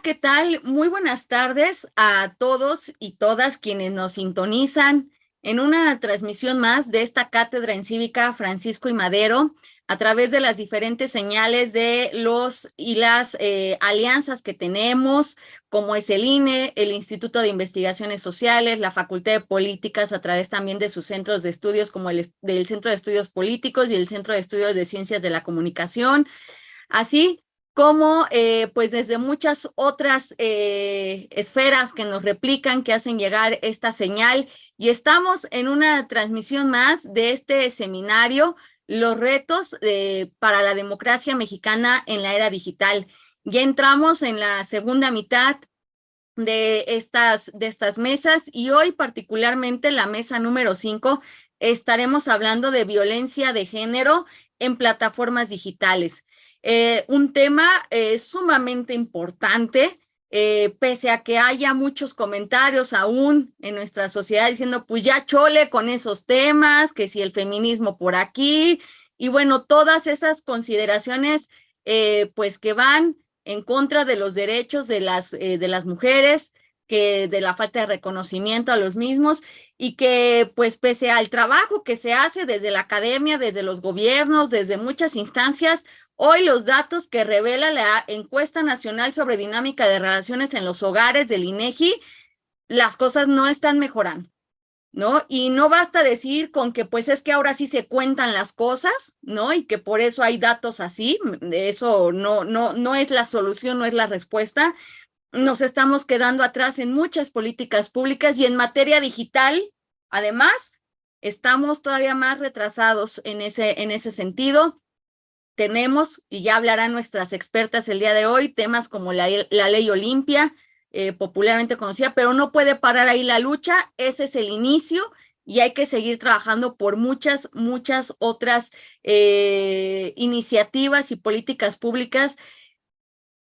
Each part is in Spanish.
¿qué tal? Muy buenas tardes a todos y todas quienes nos sintonizan en una transmisión más de esta cátedra en cívica Francisco y Madero a través de las diferentes señales de los y las alianzas que tenemos, como es el INE, el Instituto de Investigaciones Sociales, la Facultad de Políticas, a través también de sus centros de estudios como del Centro de Estudios Políticos y el Centro de Estudios de Ciencias de la Comunicación. Así como pues desde muchas otras esferas que nos replican, que hacen llegar esta señal. Y estamos en una transmisión más de este seminario, Los retos para la democracia mexicana en la era digital. Ya entramos en la segunda mitad de estas mesas y hoy particularmente la mesa número 5 estaremos hablando de violencia de género en plataformas digitales. Un tema sumamente importante, pese a que haya muchos comentarios aún en nuestra sociedad diciendo, pues ya chole con esos temas, que si el feminismo por aquí, y bueno, todas esas consideraciones pues que van en contra de los derechos de las mujeres, que de la falta de reconocimiento a los mismos y que pues pese al trabajo que se hace desde la academia, desde los gobiernos, desde muchas instancias, hoy los datos que revela la encuesta nacional sobre dinámica de relaciones en los hogares del INEGI, las cosas no están mejorando, ¿no? Y no basta decir con que pues es que ahora sí se cuentan las cosas, ¿no? Y que por eso hay datos así, eso no es la solución, no es la respuesta. Nos estamos quedando atrás en muchas políticas públicas y en materia digital, además, estamos todavía más retrasados en ese sentido. Tenemos, y ya hablarán nuestras expertas el día de hoy, temas como la ley Olimpia, popularmente conocida, pero no puede parar ahí la lucha, ese es el inicio y hay que seguir trabajando por muchas otras iniciativas y políticas públicas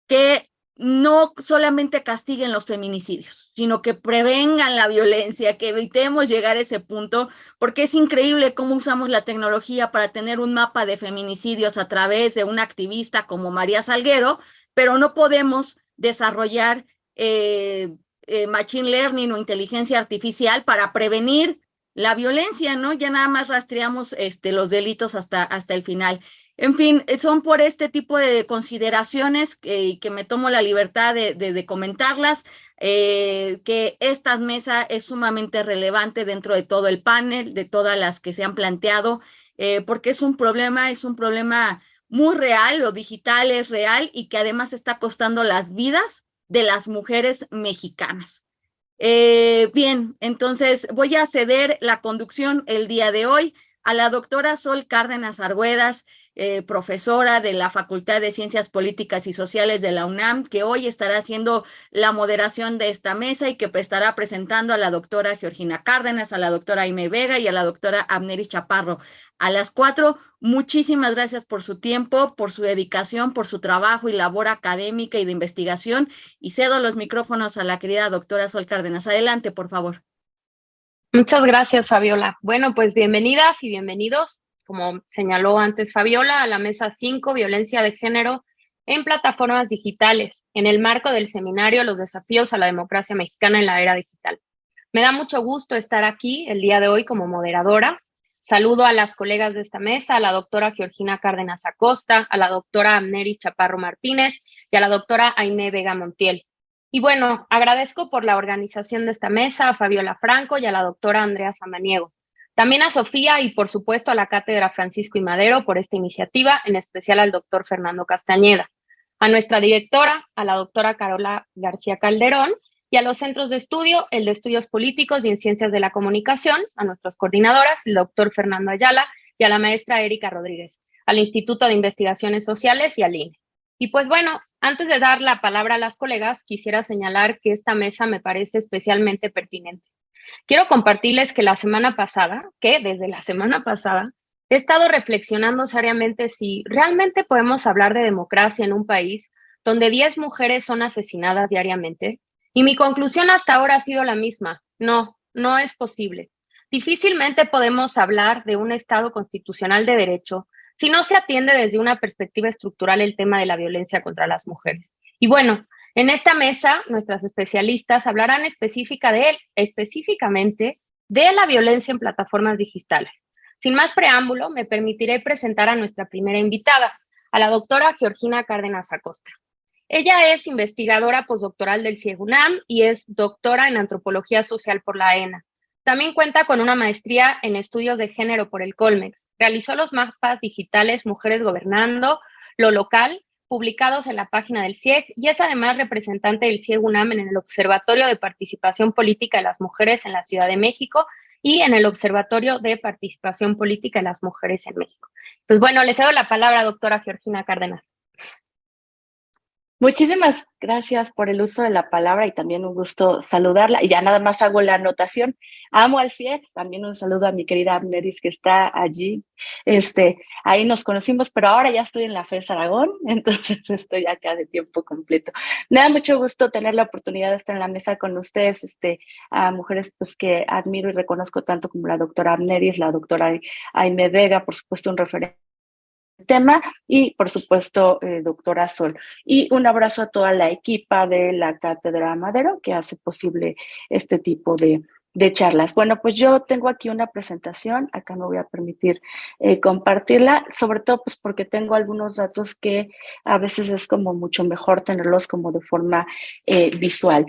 que no solamente castiguen los feminicidios, sino que prevengan la violencia, que evitemos llegar a ese punto, porque es increíble cómo usamos la tecnología para tener un mapa de feminicidios a través de una activista como María Salguero, pero no podemos desarrollar machine learning o inteligencia artificial para prevenir la violencia, ¿no? Ya nada más rastreamos los delitos hasta el final. En fin, son por este tipo de consideraciones que me tomo la libertad de comentarlas, que esta mesa es sumamente relevante dentro de todo el panel, de todas las que se han planteado, porque es un problema muy real, lo digital es real y que además está costando las vidas de las mujeres mexicanas. Bien, entonces voy a ceder la conducción el día de hoy a la doctora Sol Cárdenas Arguedas, profesora de la Facultad de Ciencias Políticas y Sociales de la UNAM, que hoy estará haciendo la moderación de esta mesa y que estará presentando a la doctora Georgina Cárdenas, a la doctora Aime Vega y a la doctora Abneris Chaparro. A las 4, muchísimas gracias por su tiempo, por su dedicación, por su trabajo y labor académica y de investigación. Y cedo los micrófonos a la querida doctora Sol Cárdenas. Adelante, por favor. Muchas gracias, Fabiola. Bueno, pues bienvenidas y bienvenidos, como señaló antes Fabiola, a la mesa 5, violencia de género en plataformas digitales, en el marco del seminario Los desafíos a la democracia mexicana en la era digital. Me da mucho gusto estar aquí el día de hoy como moderadora. Saludo a las colegas de esta mesa, a la doctora Georgina Cárdenas Acosta, a la doctora Abneris Chaparro Martínez y a la doctora Aime Vega Montiel. Y bueno, agradezco por la organización de esta mesa a Fabiola Franco y a la doctora Andrea Samaniego. También a Sofía y por supuesto a la Cátedra Francisco y Madero por esta iniciativa, en especial al doctor Fernando Castañeda, a nuestra directora, a la doctora Carola García Calderón, y a los centros de estudio, el de Estudios Políticos y en Ciencias de la Comunicación, a nuestras coordinadoras, el doctor Fernando Ayala y a la maestra Erika Rodríguez, al Instituto de Investigaciones Sociales y al INE. Y pues bueno, antes de dar la palabra a las colegas, quisiera señalar que esta mesa me parece especialmente pertinente. Quiero compartirles que desde la semana pasada, he estado reflexionando seriamente si realmente podemos hablar de democracia en un país donde 10 mujeres son asesinadas diariamente. Y mi conclusión hasta ahora ha sido la misma. No, no es posible. Difícilmente podemos hablar de un Estado constitucional de derecho si no se atiende desde una perspectiva estructural el tema de la violencia contra las mujeres. Y bueno, En esta mesa, nuestras especialistas hablarán específicamente de la violencia en plataformas digitales. Sin más preámbulo, me permitiré presentar a nuestra primera invitada, a la doctora Georgina Cárdenas Acosta. Ella es investigadora postdoctoral del CIEG-UNAM y es doctora en Antropología Social por la ENA. También cuenta con una maestría en Estudios de Género por el Colmex. Realizó los mapas digitales Mujeres Gobernando, Lo Local, publicados en la página del CIEG, y es además representante del CIEG-UNAM en el Observatorio de Participación Política de las Mujeres en la Ciudad de México y en el Observatorio de Participación Política de las Mujeres en México. Pues bueno, le cedo la palabra a doctora Georgina Cárdenas. Muchísimas gracias por el uso de la palabra y también un gusto saludarla. Y ya nada más hago la anotación. Amo al CIEG, también un saludo a mi querida Abneris que está allí. Ahí nos conocimos, pero ahora ya estoy en la FES Aragón, entonces estoy acá de tiempo completo. Me da mucho gusto tener la oportunidad de estar en la mesa con ustedes, a mujeres pues, que admiro y reconozco tanto como la doctora Abneris, la doctora Aime Vega, por supuesto un referente tema y por supuesto doctora Sol, y un abrazo a toda la equipa de la Cátedra Madero que hace posible este tipo de charlas. Bueno, pues yo tengo aquí una presentación, acá me voy a permitir compartirla, sobre todo pues porque tengo algunos datos que a veces es como mucho mejor tenerlos como de forma visual.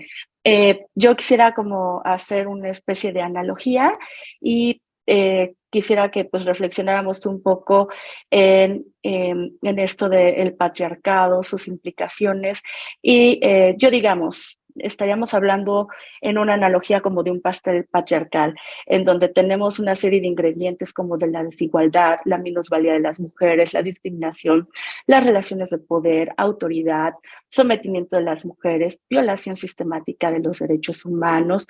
Yo quisiera como hacer una especie de analogía y quisiera que pues reflexionáramos un poco en esto del patriarcado, sus implicaciones y yo digamos, estaríamos hablando en una analogía como de un pastel patriarcal, en donde tenemos una serie de ingredientes como de la desigualdad, la minusvalía de las mujeres, la discriminación, las relaciones de poder, autoridad, sometimiento de las mujeres, violación sistemática de los derechos humanos,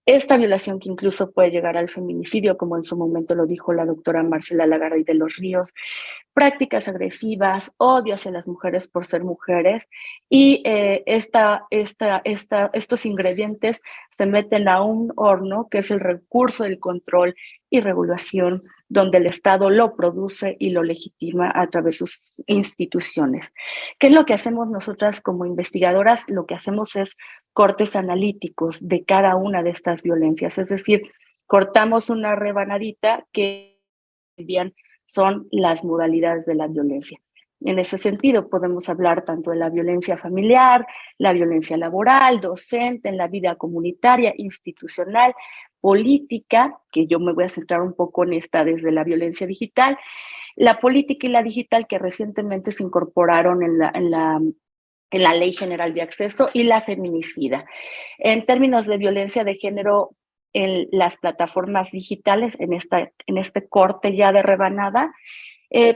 esta violación que incluso puede llegar al feminicidio, como en su momento lo dijo la doctora Marcela Lagarde de los Ríos, prácticas agresivas, odio hacia las mujeres por ser mujeres, y estos ingredientes se meten a un horno que es el recurso del control y regulación, donde el Estado lo produce y lo legitima a través de sus instituciones. ¿Qué es lo que hacemos nosotras como investigadoras? Lo que hacemos es cortes analíticos de cada una de estas violencias, es decir, cortamos una rebanadita que son las modalidades de la violencia. En ese sentido, podemos hablar tanto de la violencia familiar, la violencia laboral, docente, en la vida comunitaria, institucional, política, que yo me voy a centrar un poco en esta desde la violencia digital, la política y la digital que recientemente se incorporaron en la Ley General de Acceso, y la feminicida. En términos de violencia de género, en las plataformas digitales, en este corte ya de rebanada,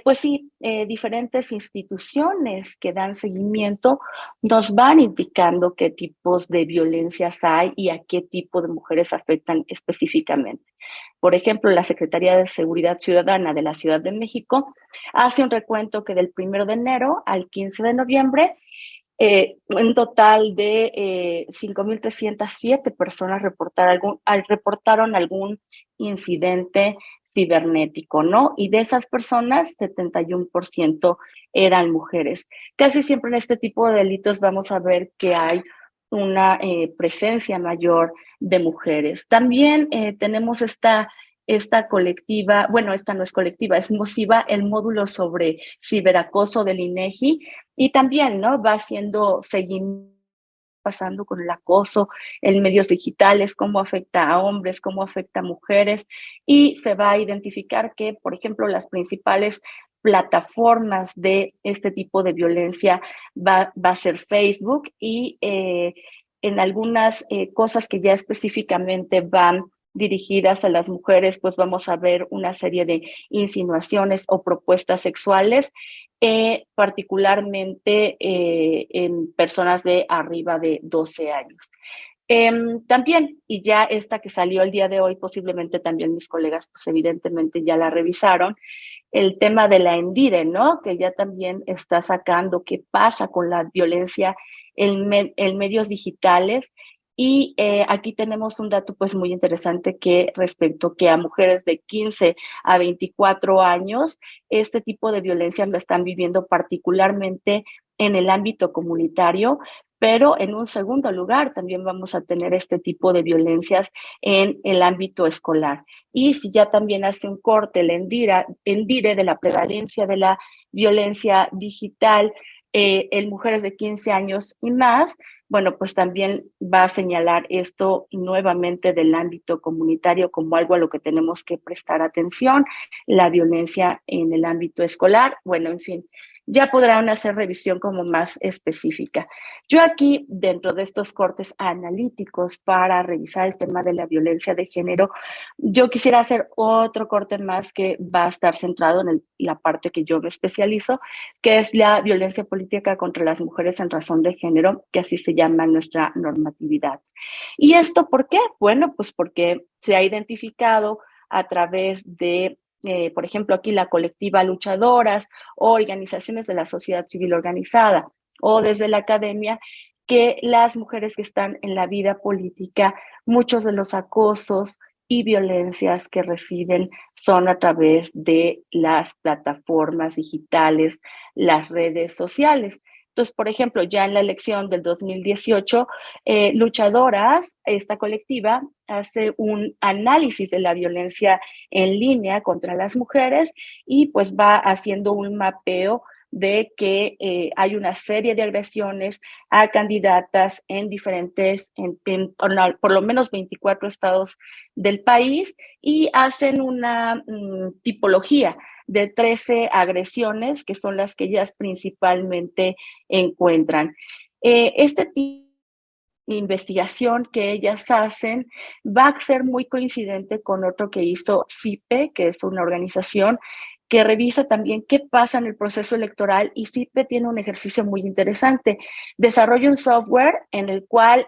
pues sí, diferentes instituciones que dan seguimiento nos van indicando qué tipos de violencias hay y a qué tipo de mujeres afectan específicamente. Por ejemplo, la Secretaría de Seguridad Ciudadana de la Ciudad de México hace un recuento que del 1 de enero al 15 de noviembre, un total de 5,307 personas reportaron algún incidente cibernético, ¿no? Y de esas personas, 71% eran mujeres. Casi siempre en este tipo de delitos vamos a ver que hay una presencia mayor de mujeres. También tenemos esta colectiva, bueno, esta no es colectiva, es MOSIVA, el módulo sobre ciberacoso del INEGI, y también, ¿no? Va haciendo seguimiento pasando con el acoso en medios digitales, cómo afecta a hombres, cómo afecta a mujeres, y se va a identificar que, por ejemplo, las principales plataformas de este tipo de violencia va a ser Facebook, y en algunas cosas que ya específicamente van dirigidas a las mujeres, pues vamos a ver una serie de insinuaciones o propuestas sexuales, particularmente en personas de arriba de 12 años. También, y ya esta que salió el día de hoy, posiblemente también mis colegas, pues evidentemente ya la revisaron, el tema de la ENDIRE, ¿no? Que ya también está sacando qué pasa con la violencia en medios digitales. Y aquí tenemos un dato pues muy interesante que respecto que a mujeres de 15 a 24 años, este tipo de violencia lo están viviendo particularmente en el ámbito comunitario, pero en un segundo lugar también vamos a tener este tipo de violencias en el ámbito escolar. Y si ya también hace un corte el ENDIRE de la prevalencia de la violencia digital en mujeres de 15 años y más, bueno, pues también va a señalar esto nuevamente del ámbito comunitario como algo a lo que tenemos que prestar atención, la violencia en el ámbito escolar, bueno, en fin, ya podrán hacer revisión como más específica. Yo aquí, dentro de estos cortes analíticos para revisar el tema de la violencia de género, yo quisiera hacer otro corte más que va a estar centrado en la parte que yo me especializo, que es la violencia política contra las mujeres en razón de género, que así se llama nuestra normatividad. ¿Y esto por qué? Bueno, pues porque se ha identificado a través de por ejemplo, aquí la colectiva Luchadoras o organizaciones de la sociedad civil organizada o desde la academia, que las mujeres que están en la vida política, muchos de los acosos y violencias que reciben son a través de las plataformas digitales, las redes sociales. Entonces, por ejemplo, ya en la elección del 2018, Luchadoras, esta colectiva, hace un análisis de la violencia en línea contra las mujeres y pues va haciendo un mapeo de que hay una serie de agresiones a candidatas en diferentes, por lo menos 24 estados del país y hacen una tipología de 13 agresiones que son las que ellas principalmente encuentran. Este tipo de investigación que ellas hacen va a ser muy coincidente con otro que hizo CIPE, que es una organización que revisa también qué pasa en el proceso electoral, y CIPE tiene un ejercicio muy interesante. Desarrolla un software en el cual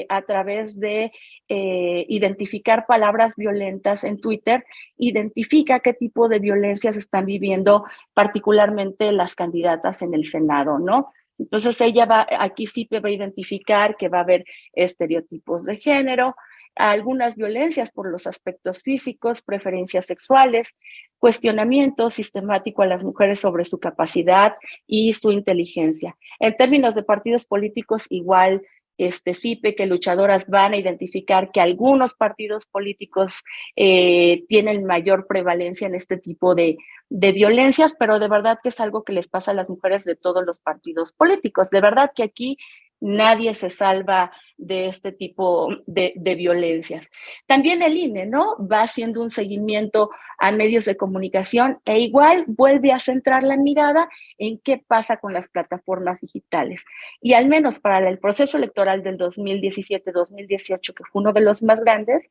a través de identificar palabras violentas en Twitter, identifica qué tipo de violencias están viviendo particularmente las candidatas en el Senado, ¿no? Entonces ella va, aquí CIPE va a identificar que va a haber estereotipos de género, algunas violencias por los aspectos físicos, preferencias sexuales, cuestionamiento sistemático a las mujeres sobre su capacidad y su inteligencia. En términos de partidos políticos, igual CIPE, que Luchadoras van a identificar que algunos partidos políticos tienen mayor prevalencia en este tipo de violencias, pero de verdad que es algo que les pasa a las mujeres de todos los partidos políticos. De verdad que aquí nadie se salva de este tipo de violencias. También el INE, ¿no? Va haciendo un seguimiento a medios de comunicación e igual vuelve a centrar la mirada en qué pasa con las plataformas digitales. Y al menos para el proceso electoral del 2017-2018, que fue uno de los más grandes,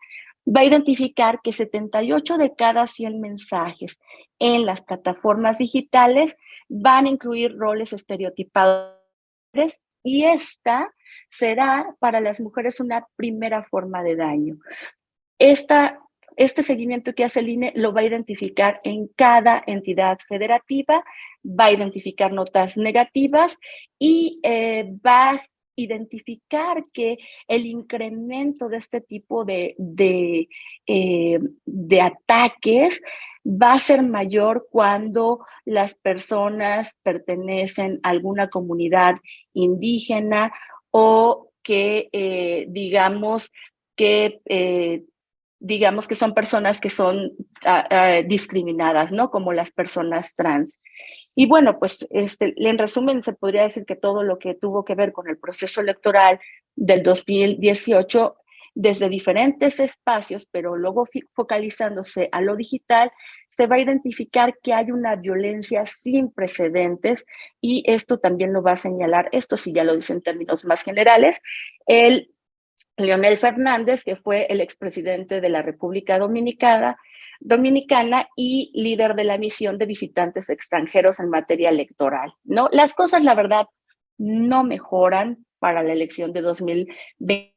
va a identificar que 78 de cada 100 mensajes en las plataformas digitales van a incluir roles estereotipados y esta será para las mujeres una primera forma de daño. Este seguimiento que hace el INE lo va a identificar en cada entidad federativa, va a identificar notas negativas y va a identificar que el incremento de este tipo de ataques va a ser mayor cuando las personas pertenecen a alguna comunidad indígena o que digamos que son personas que son discriminadas, ¿no? Como las personas trans. Y bueno, pues en resumen se podría decir que todo lo que tuvo que ver con el proceso electoral del 2018, desde diferentes espacios, pero luego focalizándose a lo digital, se va a identificar que hay una violencia sin precedentes y esto también lo va a señalar, esto sí ya lo dice en términos más generales, el Leonel Fernández, que fue el expresidente de la República Dominicana y líder de la misión de visitantes extranjeros en materia electoral, ¿no? Las cosas, la verdad, no mejoran para la elección de 2020.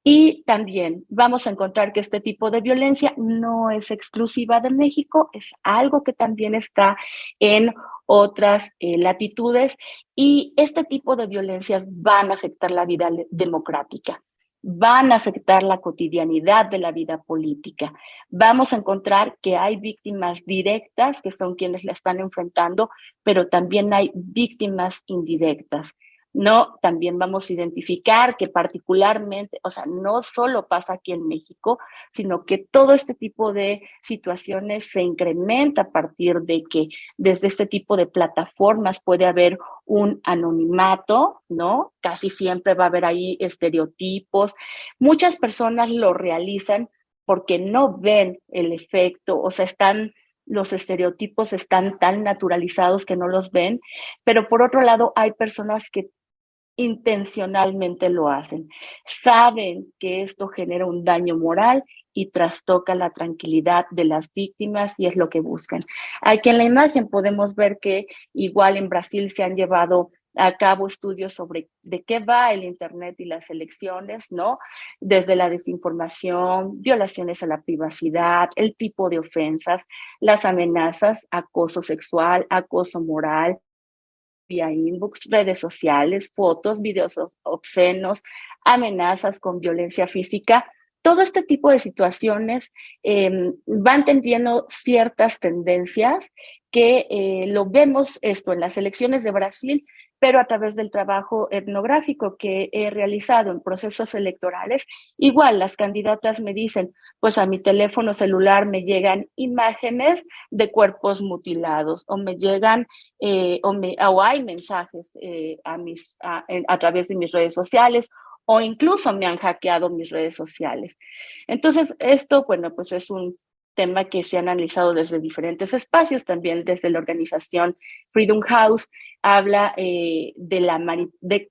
Y también vamos a encontrar que este tipo de violencia no es exclusiva de México, es algo que también está en otras latitudes y este tipo de violencias van a afectar la vida democrática. van a afectar la cotidianidad de la vida política. Vamos a encontrar que hay víctimas directas, que son quienes la están enfrentando, pero también hay víctimas indirectas. No, también vamos a identificar que particularmente, o sea, no solo pasa aquí en México, sino que todo este tipo de situaciones se incrementa a partir de que desde este tipo de plataformas puede haber un anonimato, ¿no? Casi siempre va a haber ahí estereotipos. Muchas personas lo realizan porque no ven el efecto, o sea, los estereotipos están tan naturalizados que no los ven, pero por otro lado hay personas que intencionalmente lo hacen. Saben que esto genera un daño moral y trastoca la tranquilidad de las víctimas y es lo que buscan. Aquí en la imagen podemos ver que igual en Brasil se han llevado a cabo estudios sobre de qué va el Internet y las elecciones, ¿no? Desde la desinformación, violaciones a la privacidad, el tipo de ofensas, las amenazas, acoso sexual, acoso moral, vía inbox, redes sociales, fotos, videos obscenos, amenazas con violencia física. Todo este tipo de situaciones van teniendo ciertas tendencias que lo vemos esto en las elecciones de Brasil, pero a través del trabajo etnográfico que he realizado en procesos electorales, igual las candidatas me dicen, pues a mi teléfono celular me llegan imágenes de cuerpos mutilados o me llegan o hay mensajes a través de mis redes sociales o incluso me han hackeado mis redes sociales. Entonces, esto, bueno, pues es un tema que se ha analizado desde diferentes espacios, también desde la organización Freedom House, habla el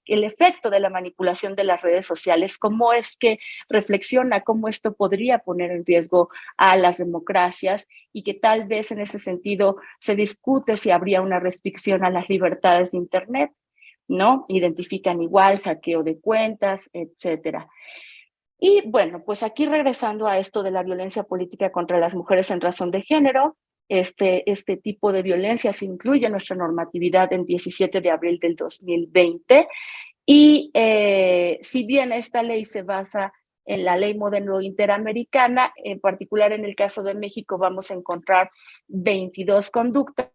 efecto de la manipulación de las redes sociales, cómo es que reflexiona cómo esto podría poner en riesgo a las democracias y que tal vez en ese sentido se discute si habría una restricción a las libertades de Internet, ¿no? Identifican igual hackeo de cuentas, etcétera. Y bueno, pues aquí regresando a esto de la violencia política contra las mujeres en razón de género, este tipo de violencia se incluye en nuestra normatividad en 17 de abril del 2020 y si bien esta ley se basa en la ley modelo interamericana, en particular en el caso de México vamos a encontrar 22 conductas,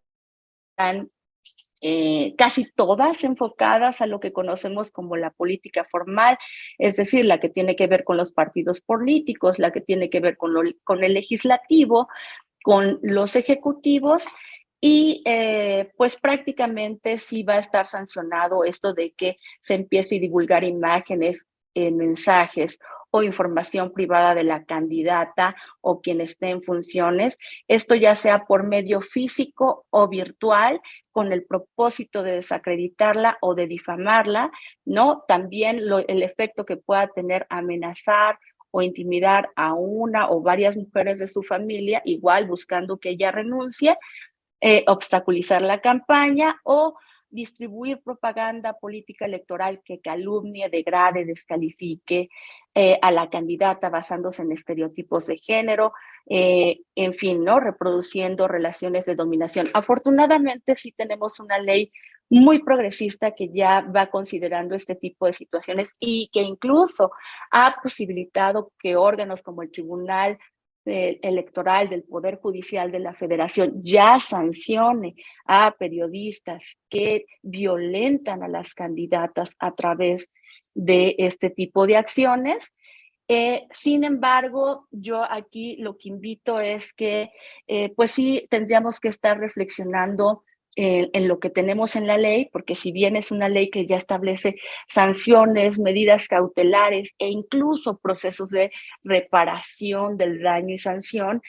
casi todas enfocadas a lo que conocemos como la política formal, es decir, la que tiene que ver con los partidos políticos, la que tiene que ver con el legislativo, con los ejecutivos y pues prácticamente sí va a estar sancionado esto de que se empiece a divulgar imágenes, mensajes o información privada de la candidata o quien esté en funciones, esto ya sea por medio físico o virtual, con el propósito de desacreditarla o de difamarla, ¿no? También el efecto que pueda tener amenazar o intimidar a una o varias mujeres de su familia, igual buscando que ella renuncie, obstaculizar la campaña o distribuir propaganda política electoral que calumnie, degrade, descalifique a la candidata basándose en estereotipos de género, en fin, ¿no? Reproduciendo relaciones de dominación. Afortunadamente sí tenemos una ley muy progresista que ya va considerando este tipo de situaciones y que incluso ha posibilitado que órganos como el Tribunal Electoral del Poder Judicial de la Federación ya sancione a periodistas que violentan a las candidatas a través de este tipo de acciones. Sin embargo, yo aquí lo que invito es que pues sí tendríamos que estar reflexionando en lo que tenemos en la ley, porque si bien es una ley que ya establece sanciones, medidas cautelares e incluso procesos de reparación del daño y sanción,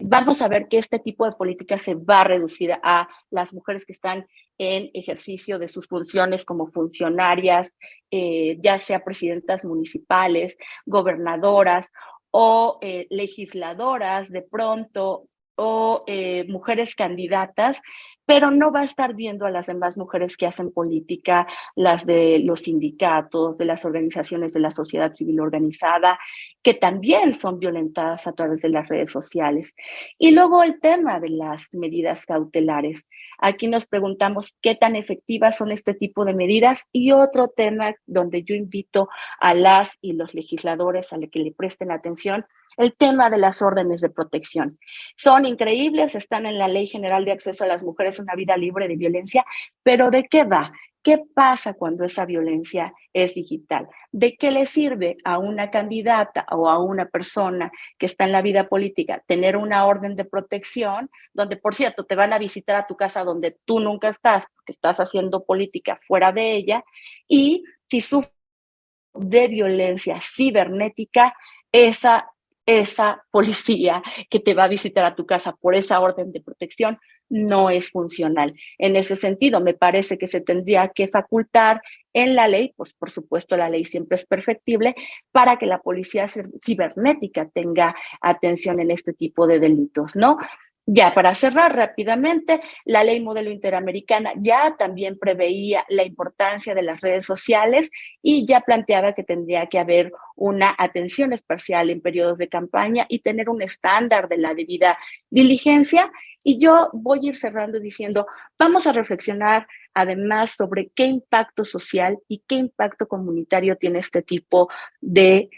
vamos a ver que este tipo de política se va a reducir a las mujeres que están en ejercicio de sus funciones como funcionarias, ya sea presidentas municipales, gobernadoras o legisladoras de pronto o mujeres candidatas, pero no va a estar viendo a las demás mujeres que hacen política, las de los sindicatos, de las organizaciones de la sociedad civil organizada, que también son violentadas a través de las redes sociales. Y luego el tema de las medidas cautelares. Aquí nos preguntamos qué tan efectivas son este tipo de medidas, y otro tema donde yo invito a las y los legisladores a que le presten atención, el tema de las órdenes de protección. Son increíbles, están en la Ley General de Acceso a las Mujeres a una Vida Libre de Violencia, pero ¿de qué va? ¿Qué pasa cuando esa violencia es digital? ¿De qué le sirve a una candidata o a una persona que está en la vida política tener una orden de protección, donde, por cierto, te van a visitar a tu casa donde tú nunca estás porque estás haciendo política fuera de ella, y si sufres de violencia cibernética, esa policía que te va a visitar a tu casa por esa orden de protección no es funcional? En ese sentido, me parece que se tendría que facultar en la ley, pues por supuesto la ley siempre es perfectible, para que la policía cibernética tenga atención en este tipo de delitos, ¿no? Ya para cerrar rápidamente, la ley modelo interamericana ya también preveía la importancia de las redes sociales y ya planteaba que tendría que haber una atención especial en periodos de campaña y tener un estándar de la debida diligencia. Y yo voy a ir cerrando diciendo, vamos a reflexionar además sobre qué impacto social y qué impacto comunitario tiene este tipo de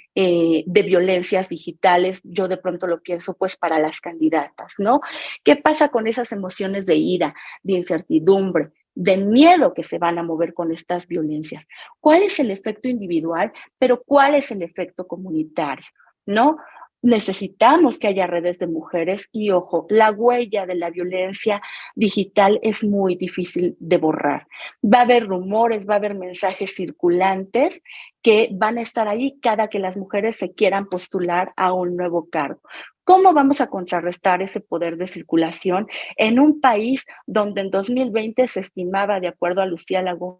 violencias digitales. Yo de pronto lo pienso pues para las candidatas, ¿no? ¿Qué pasa con esas emociones de ira, de incertidumbre, de miedo que se van a mover con estas violencias? ¿Cuál es el efecto individual, pero cuál es el efecto comunitario? ¿No? Necesitamos que haya redes de mujeres y, ojo, la huella de la violencia digital es muy difícil de borrar. Va a haber rumores, va a haber mensajes circulantes que van a estar ahí cada que las mujeres se quieran postular a un nuevo cargo. ¿Cómo vamos a contrarrestar ese poder de circulación en un país donde en 2020 se estimaba, de acuerdo a Lucía Laguna,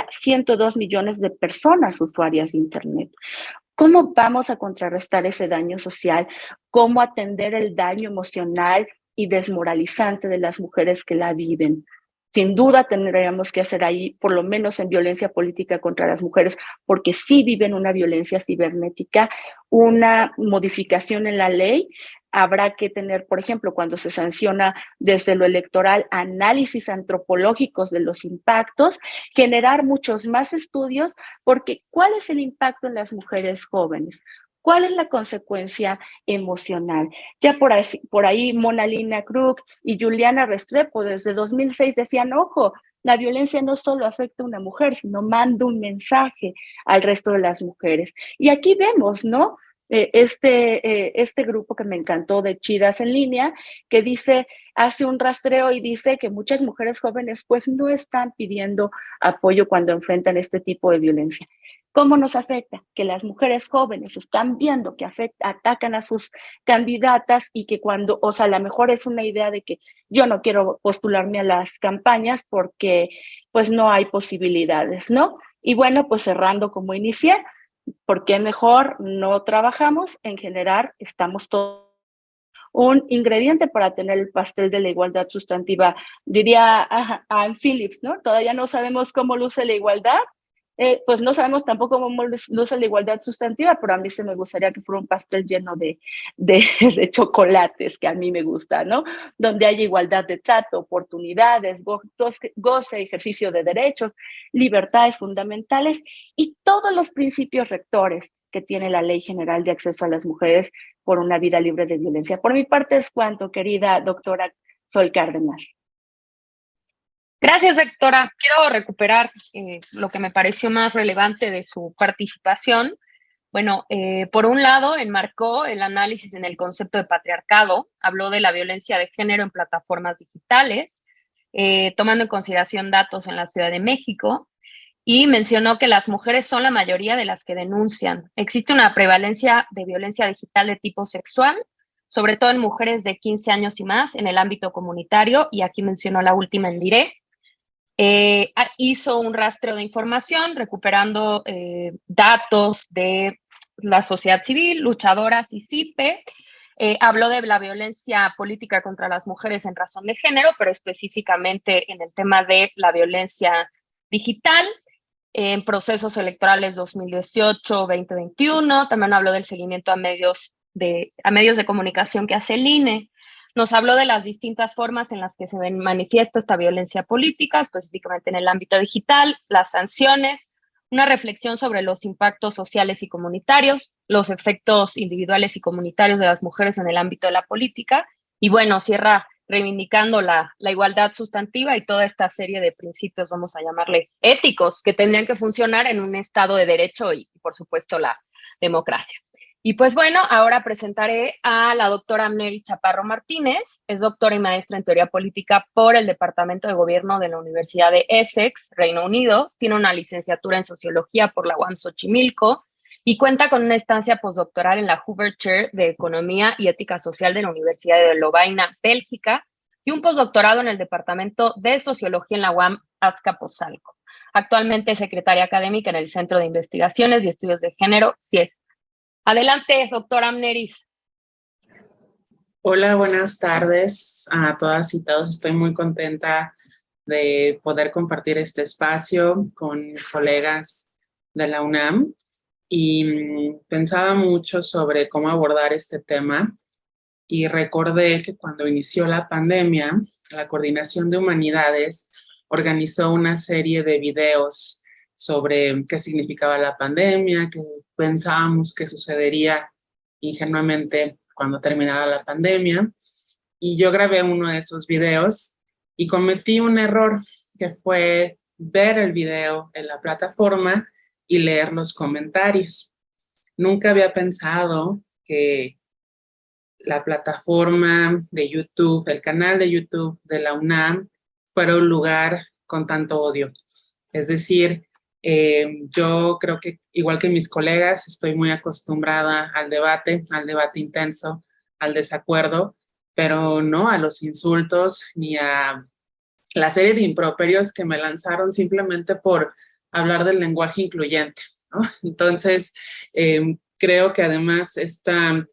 102 millones de personas usuarias de Internet? ¿Cómo vamos a contrarrestar ese daño social? ¿Cómo atender el daño emocional y desmoralizante de las mujeres que la viven? Sin duda tendríamos que hacer ahí, por lo menos en violencia política contra las mujeres, porque sí viven una violencia cibernética, una modificación en la ley. Habrá que tener, por ejemplo, cuando se sanciona desde lo electoral, análisis antropológicos de los impactos, generar muchos más estudios, porque ¿cuál es el impacto en las mujeres jóvenes? ¿Cuál es la consecuencia emocional? Ya por ahí Mona Lina Krug y Juliana Restrepo desde 2006 decían, ojo, la violencia no solo afecta a una mujer, sino manda un mensaje al resto de las mujeres. Y aquí vemos, ¿no? Este grupo que me encantó de Chidas en Línea, que hace un rastreo y dice que muchas mujeres jóvenes pues no están pidiendo apoyo cuando enfrentan este tipo de violencia. ¿Cómo nos afecta? Que las mujeres jóvenes están viendo que atacan a sus candidatas y que cuando, o sea, a lo mejor es una idea de que yo no quiero postularme a las campañas porque pues no hay posibilidades, ¿no? Y bueno, pues cerrando como inicié, ¿por qué mejor no trabajamos en generar, estamos todos, un ingrediente para tener el pastel de la igualdad sustantiva? Diría Anne Phillips, ¿no? Todavía no sabemos cómo luce la igualdad, pues no sabemos tampoco cómo luce la igualdad sustantiva, pero a mí se me gustaría que fuera un pastel lleno de chocolates, que a mí me gusta, ¿no? Donde haya igualdad de trato, oportunidades, goce, ejercicio de derechos, libertades fundamentales y todos los principios rectores que tiene la Ley General de Acceso a las Mujeres por una Vida Libre de Violencia. Por mi parte es cuanto, querida doctora Sol Cárdenas. Gracias, doctora. Quiero recuperar lo que me pareció más relevante de su participación. Bueno, por un lado, enmarcó el análisis en el concepto de patriarcado, habló de la violencia de género en plataformas digitales, tomando en consideración datos en la Ciudad de México, y mencionó que las mujeres son la mayoría de las que denuncian. Existe una prevalencia de violencia digital de tipo sexual, sobre todo en mujeres de 15 años y más en el ámbito comunitario, y aquí mencionó la última en directo. Hizo un rastreo de información recuperando datos de la sociedad civil, luchadoras y CIPE, Habló de la violencia política contra las mujeres en razón de género, pero específicamente en el tema de la violencia digital en procesos electorales 2018-2021. También habló del seguimiento a medios de comunicación que hace el INE. Nos habló de las distintas formas en las que se manifiesta esta violencia política, específicamente en el ámbito digital, las sanciones, una reflexión sobre los impactos sociales y comunitarios, los efectos individuales y comunitarios de las mujeres en el ámbito de la política, y bueno, cierra reivindicando la igualdad sustantiva y toda esta serie de principios, vamos a llamarle éticos, que tendrían que funcionar en un Estado de Derecho y, por supuesto, la democracia. Y pues bueno, ahora presentaré a la doctora Amneris Chaparro Martínez. Es doctora y maestra en teoría política por el Departamento de Gobierno de la Universidad de Essex, Reino Unido. Tiene una licenciatura en sociología por la UAM Xochimilco y cuenta con una estancia postdoctoral en la Hoover Chair de Economía y Ética Social de la Universidad de Lovaina, Bélgica, y un postdoctorado en el Departamento de Sociología en la UAM Azcapotzalco. Actualmente es secretaria académica en el Centro de Investigaciones y Estudios de Género, CIEG. Adelante, doctora Amneris. Hola, buenas tardes a todas y todos. Estoy muy contenta de poder compartir este espacio con colegas de la UNAM y pensaba mucho sobre cómo abordar este tema y recordé que cuando inició la pandemia, la Coordinación de Humanidades organizó una serie de videos sobre qué significaba la pandemia, qué pensábamos que sucedería ingenuamente cuando terminara la pandemia. Y yo grabé uno de esos videos y cometí un error, que fue ver el video en la plataforma y leer los comentarios. Nunca había pensado que la plataforma de YouTube, el canal de YouTube de la UNAM, fuera un lugar con tanto odio. Es decir, yo creo que, igual que mis colegas, estoy muy acostumbrada al debate intenso, al desacuerdo, pero no a los insultos ni a la serie de improperios que me lanzaron simplemente por hablar del lenguaje incluyente, ¿no? Entonces, creo que además está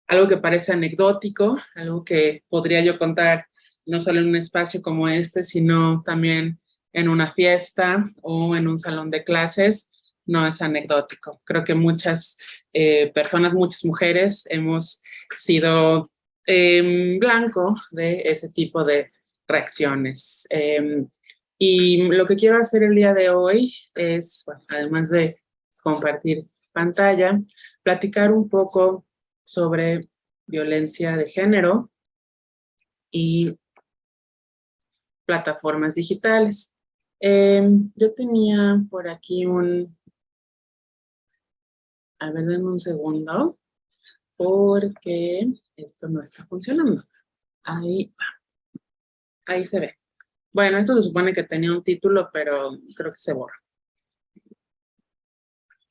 algo que parece anecdótico, algo que podría yo contar no solo en un espacio como este, sino también en una fiesta o en un salón de clases, no es anecdótico. Creo que muchas personas, muchas mujeres hemos sido blanco de ese tipo de reacciones. Y lo que quiero hacer el día de hoy es, bueno, además de compartir pantalla, platicar un poco sobre violencia de género y plataformas digitales. Yo tenía por aquí a ver, denme un segundo, porque esto no está funcionando. Ahí se ve. Bueno, esto se supone que tenía un título, pero creo que se borra.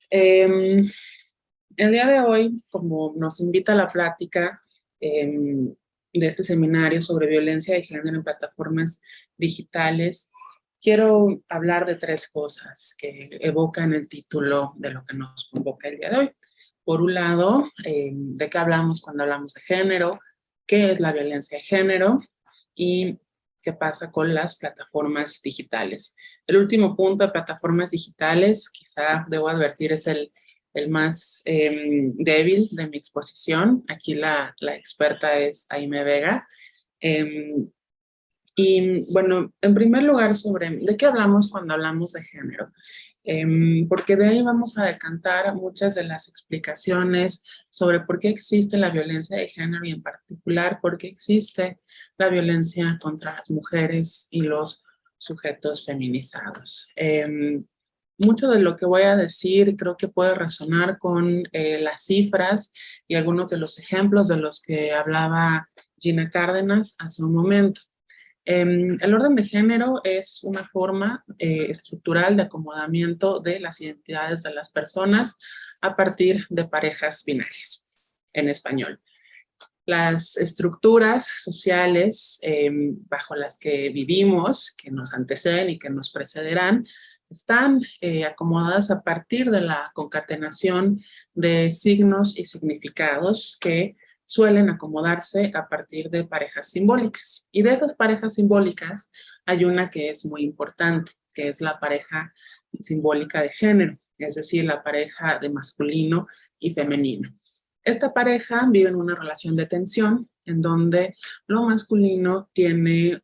El día de hoy, como nos invita a la plática de este seminario sobre violencia de género en plataformas digitales, quiero hablar de tres cosas que evocan el título de lo que nos convoca el día de hoy. Por un lado, de qué hablamos cuando hablamos de género, qué es la violencia de género y qué pasa con las plataformas digitales. El último punto de plataformas digitales, quizá debo advertir, es el más débil de mi exposición. Aquí la experta es Aime Vega. Y bueno, en primer lugar, ¿de qué hablamos cuando hablamos de género? Porque de ahí vamos a decantar muchas de las explicaciones sobre por qué existe la violencia de género y en particular por qué existe la violencia contra las mujeres y los sujetos feminizados. Mucho de lo que voy a decir creo que puede resonar con las cifras y algunos de los ejemplos de los que hablaba Gina Cárdenas hace un momento. El orden de género es una forma estructural de acomodamiento de las identidades de las personas a partir de parejas binarias en español. Las estructuras sociales bajo las que vivimos, que nos anteceden y que nos precederán, están acomodadas a partir de la concatenación de signos y significados que suelen acomodarse a partir de parejas simbólicas. Y de esas parejas simbólicas hay una que es muy importante, que es la pareja simbólica de género, es decir, la pareja de masculino y femenino. Esta pareja vive en una relación de tensión en donde lo masculino tiene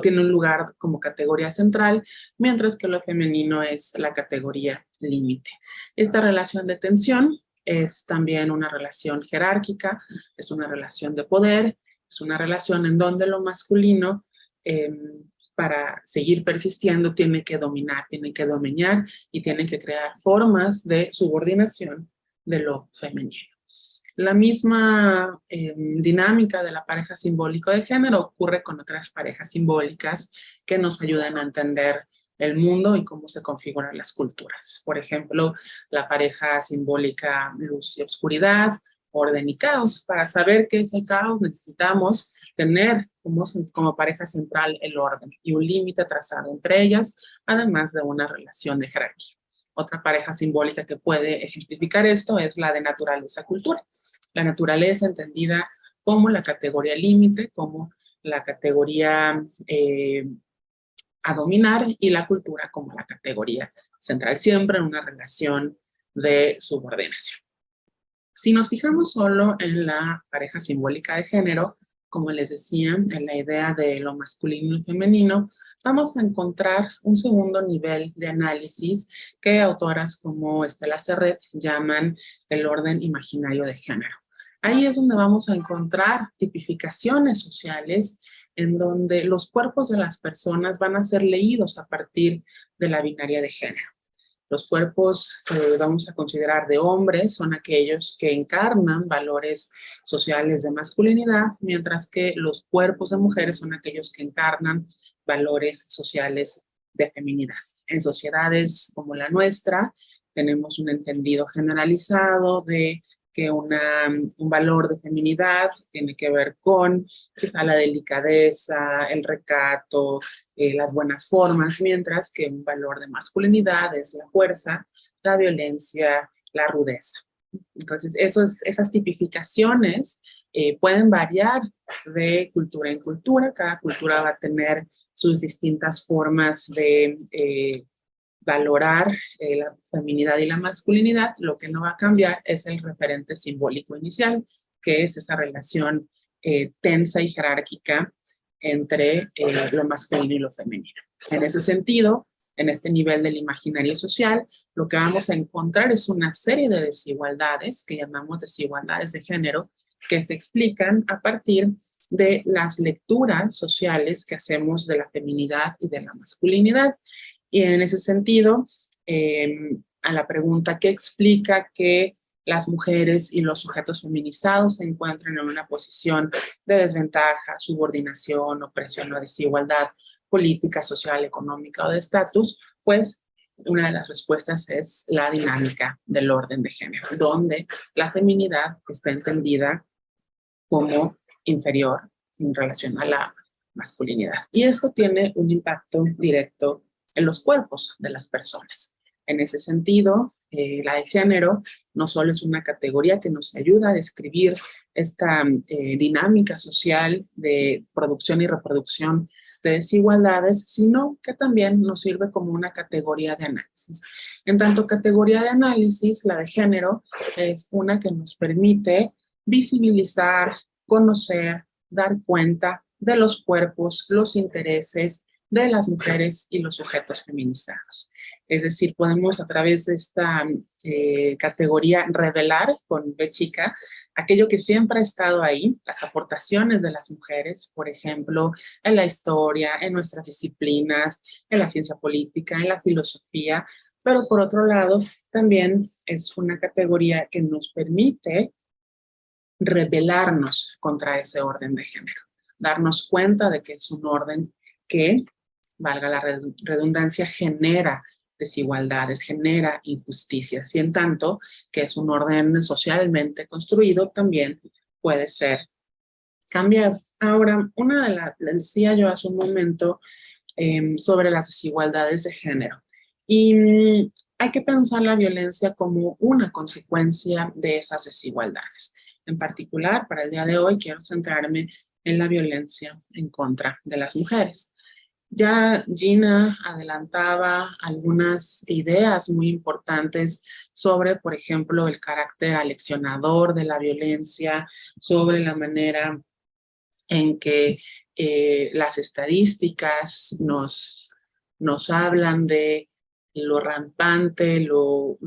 tiene un lugar como categoría central, mientras que lo femenino es la categoría límite. Esta relación de tensión es también una relación jerárquica, es una relación de poder, es una relación en donde lo masculino, para seguir persistiendo, tiene que dominar, tiene que dominar y tiene que crear formas de subordinación de lo femenino. La misma dinámica de la pareja simbólica de género ocurre con otras parejas simbólicas que nos ayudan a entender el mundo y cómo se configuran las culturas. Por ejemplo, la pareja simbólica luz y oscuridad, orden y caos. Para saber qué es el caos necesitamos tener como pareja central el orden y un límite trazado entre ellas, además de una relación de jerarquía. Otra pareja simbólica que puede ejemplificar esto es la de naturaleza-cultura. La naturaleza entendida como la categoría límite, como la categoría a dominar, y la cultura como la categoría central, siempre en una relación de subordinación. Si nos fijamos solo en la pareja simbólica de género, como les decía, en la idea de lo masculino y femenino, vamos a encontrar un segundo nivel de análisis que autoras como Estela Serret llaman el orden imaginario de género. Ahí es donde vamos a encontrar tipificaciones sociales en donde los cuerpos de las personas van a ser leídos a partir de la binaria de género. Los cuerpos que vamos a considerar de hombres son aquellos que encarnan valores sociales de masculinidad, mientras que los cuerpos de mujeres son aquellos que encarnan valores sociales de feminidad. En sociedades como la nuestra, tenemos un entendido generalizado de que un valor de feminidad tiene que ver con quizá la delicadeza, el recato, las buenas formas, mientras que un valor de masculinidad es la fuerza, la violencia, la rudeza. Entonces, esas tipificaciones pueden variar de cultura en cultura. Cada cultura va a tener sus distintas formas de valorar la feminidad y la masculinidad. Lo que no va a cambiar es el referente simbólico inicial, que es esa relación tensa y jerárquica entre lo masculino y lo femenino. En ese sentido, en este nivel del imaginario social, lo que vamos a encontrar es una serie de desigualdades que llamamos desigualdades de género, que se explican a partir de las lecturas sociales que hacemos de la feminidad y de la masculinidad. Y en ese sentido, a la pregunta ¿qué explica que las mujeres y los sujetos feminizados se encuentran en una posición de desventaja, subordinación, opresión o desigualdad política, social, económica o de estatus? Pues una de las respuestas es la dinámica del orden de género, donde la feminidad está entendida como inferior en relación a la masculinidad. Y esto tiene un impacto directo en los cuerpos de las personas. En ese sentido, la de género no solo es una categoría que nos ayuda a describir esta dinámica social de producción y reproducción de desigualdades, sino que también nos sirve como una categoría de análisis. En tanto categoría de análisis, la de género es una que nos permite visibilizar, conocer, dar cuenta de los cuerpos, los intereses de las mujeres y los sujetos feminizados. Es decir, podemos a través de esta categoría revelar con B chica aquello que siempre ha estado ahí, las aportaciones de las mujeres, por ejemplo, en la historia, en nuestras disciplinas, en la ciencia política, en la filosofía, pero por otro lado, también es una categoría que nos permite rebelarnos contra ese orden de género, darnos cuenta de que es un orden que, valga la redundancia, genera desigualdades, genera injusticias, y en tanto que es un orden socialmente construido, también puede ser cambiado. Ahora, decía yo hace un momento sobre las desigualdades de género, y hay que pensar la violencia como una consecuencia de esas desigualdades. En particular, para el día de hoy, quiero centrarme en la violencia en contra de las mujeres. Ya Gina adelantaba algunas ideas muy importantes sobre, por ejemplo, el carácter aleccionador de la violencia, sobre la manera en que las estadísticas nos hablan de lo rampante, lo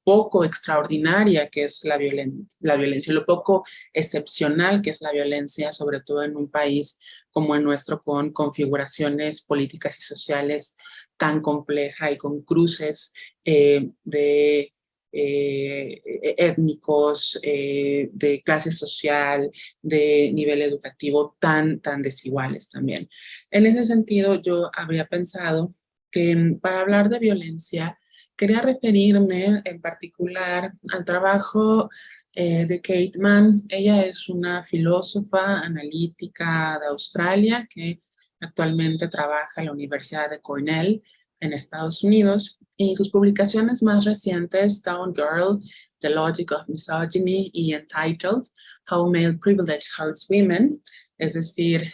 poco extraordinaria que es la violencia, lo poco excepcional que es la violencia, sobre todo en un país como el nuestro, con configuraciones políticas y sociales tan complejas y con cruces de étnicos, de clase social, de nivel educativo tan desiguales también. En ese sentido, yo habría pensado que para hablar de violencia, quería referirme en particular al trabajo de Kate Manne. Ella es una filósofa analítica de Australia que actualmente trabaja en la Universidad de Cornell en Estados Unidos, y sus publicaciones más recientes, Down Girl, The Logic of Misogyny y Entitled, How Male Privilege Hurts Women, es decir,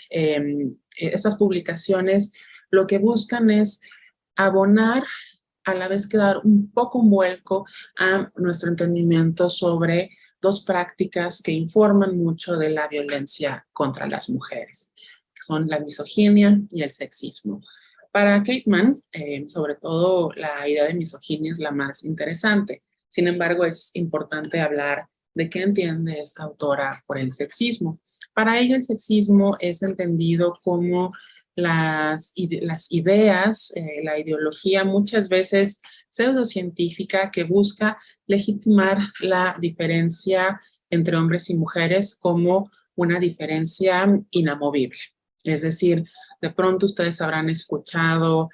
estas publicaciones lo que buscan es abonar, a la vez que dar un poco un vuelco a nuestro entendimiento sobre dos prácticas que informan mucho de la violencia contra las mujeres, que son la misoginia y el sexismo. Para Kate Manne, sobre todo la idea de misoginia es la más interesante. Sin embargo, es importante hablar de qué entiende esta autora por el sexismo. Para ella el sexismo es entendido como las ideas, la ideología muchas veces pseudocientífica que busca legitimar la diferencia entre hombres y mujeres como una diferencia inamovible. Es decir, de pronto ustedes habrán escuchado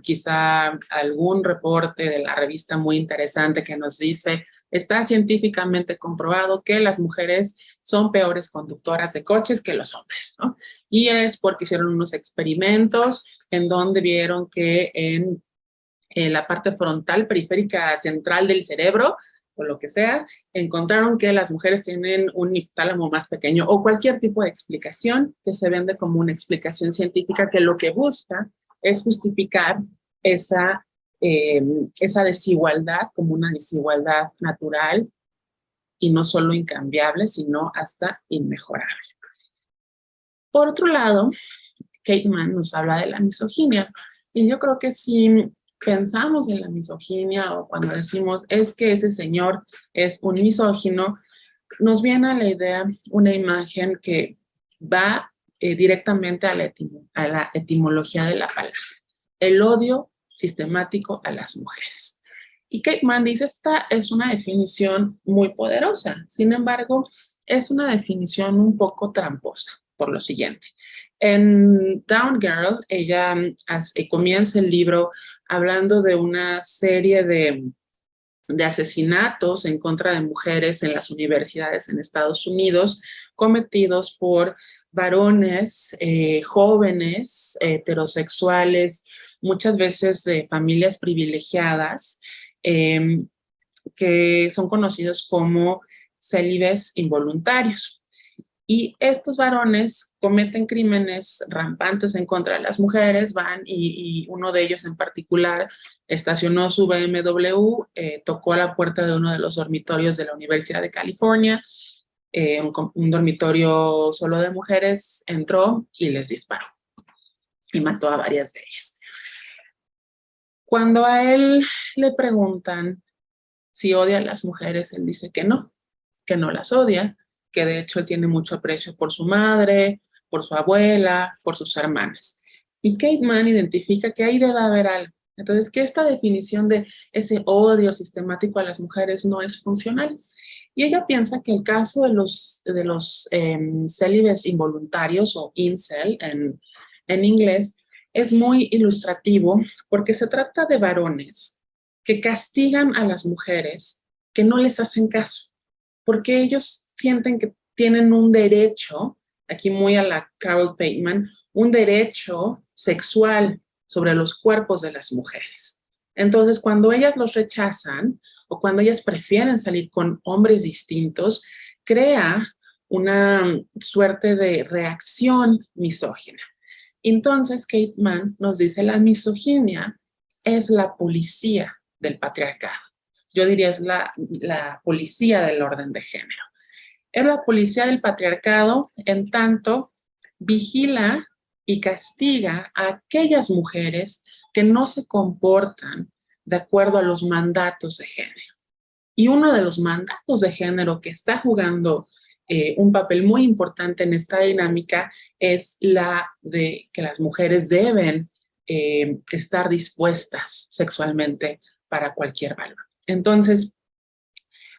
quizá algún reporte de la revista muy interesante que nos dice: está científicamente comprobado que las mujeres son peores conductoras de coches que los hombres, ¿no? Y es porque hicieron unos experimentos en donde vieron que en la parte frontal, periférica, central del cerebro, o lo que sea, encontraron que las mujeres tienen un hipotálamo más pequeño, o cualquier tipo de explicación que se vende como una explicación científica que lo que busca es justificar esa desigualdad como una desigualdad natural y no solo incambiable, sino hasta inmejorable. Por otro lado, Kate Manne nos habla de la misoginia, y yo creo que si pensamos en la misoginia o cuando decimos es que ese señor es un misógino, nos viene a la idea una imagen que va directamente a la etimología de la palabra: el odio sistemático a las mujeres. Y Kate Manne dice, esta es una definición muy poderosa, sin embargo, es una definición un poco tramposa, por lo siguiente. En Down Girl, ella comienza el libro hablando de una serie de asesinatos en contra de mujeres en las universidades en Estados Unidos, cometidos por varones jóvenes, heterosexuales, muchas veces de familias privilegiadas, que son conocidos como célibes involuntarios. Y estos varones cometen crímenes rampantes en contra de las mujeres, van y uno de ellos en particular estacionó su BMW, tocó a la puerta de uno de los dormitorios de la Universidad de California, un dormitorio solo de mujeres, entró y les disparó y mató a varias de ellas. Cuando a él le preguntan si odia a las mujeres, él dice que no las odia, que de hecho él tiene mucho aprecio por su madre, por su abuela, por sus hermanas. Y Kate Manne identifica que ahí debe haber algo. Entonces, que esta definición de ese odio sistemático a las mujeres no es funcional. Y ella piensa que el caso de los célibes involuntarios, o incel en inglés, es muy ilustrativo porque se trata de varones que castigan a las mujeres que no les hacen caso, porque ellos sienten que tienen un derecho, aquí muy a la Carol Bateman, un derecho sexual sobre los cuerpos de las mujeres. Entonces, cuando ellas los rechazan o cuando ellas prefieren salir con hombres distintos, crea una suerte de reacción misógina. Entonces, Kate Mann nos dice, la misoginia es la policía del patriarcado. Yo diría es la policía del orden de género. Es la policía del patriarcado en tanto vigila y castiga a aquellas mujeres que no se comportan de acuerdo a los mandatos de género. Y uno de los mandatos de género que está jugando un papel muy importante en esta dinámica es la de que las mujeres deben estar dispuestas sexualmente para cualquier valor. Entonces,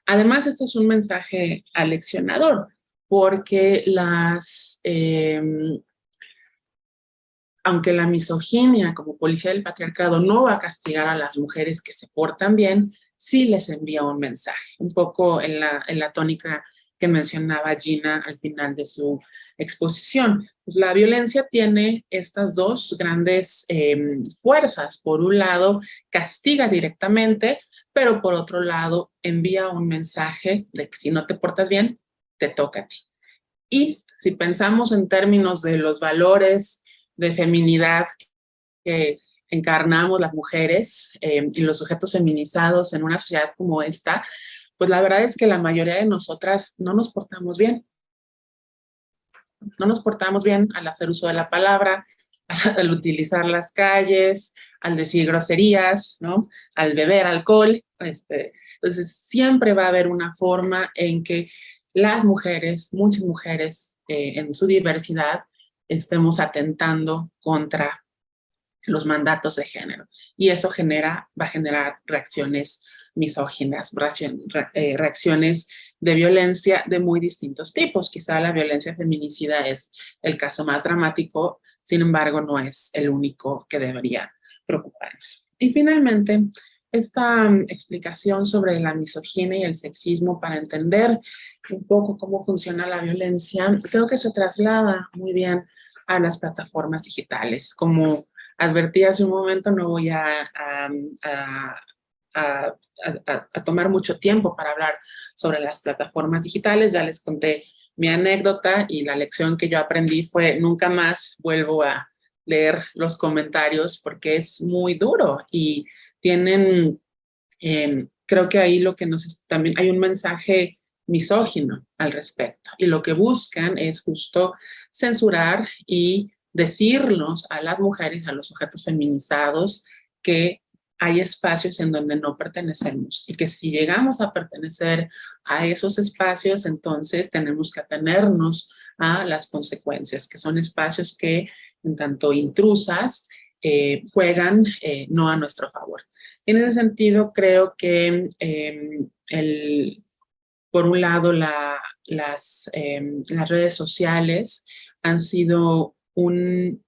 además, este es un mensaje aleccionador, porque aunque la misoginia como policía del patriarcado no va a castigar a las mujeres que se portan bien, sí les envía un mensaje, un poco en la tónica que mencionaba Gina al final de su exposición. Pues la violencia tiene estas dos grandes fuerzas. Por un lado, castiga directamente, pero por otro lado, envía un mensaje de que si no te portas bien, te toca a ti. Y si pensamos en términos de los valores de feminidad que encarnamos las mujeres y los sujetos feminizados en una sociedad como esta, pues la verdad es que la mayoría de nosotras no nos portamos bien. No nos portamos bien al hacer uso de la palabra, al utilizar las calles, al decir groserías, ¿no? Al beber alcohol. Entonces, siempre va a haber una forma en que las mujeres, muchas mujeres en su diversidad, estemos atentando contra los mandatos de género. Y eso va a generar reacciones misóginas, reacciones de violencia de muy distintos tipos. Quizá la violencia feminicida es el caso más dramático, sin embargo, no es el único que debería preocuparnos. Y finalmente, esta explicación sobre la misoginia y el sexismo para entender un poco cómo funciona la violencia, creo que se traslada muy bien a las plataformas digitales. Como advertí hace un momento, no voy a tomar mucho tiempo para hablar sobre las plataformas digitales. Ya les conté mi anécdota y la lección que yo aprendí fue nunca más vuelvo a leer los comentarios porque es muy duro y tienen, creo que ahí también hay un mensaje misógino al respecto y lo que buscan es justo censurar y decirnos a las mujeres, a los sujetos feminizados, que hay espacios en donde no pertenecemos y que si llegamos a pertenecer a esos espacios, entonces tenemos que atenernos a las consecuencias, que son espacios que, en tanto intrusas, juegan no a nuestro favor. En ese sentido, creo que por un lado, las redes sociales han sido un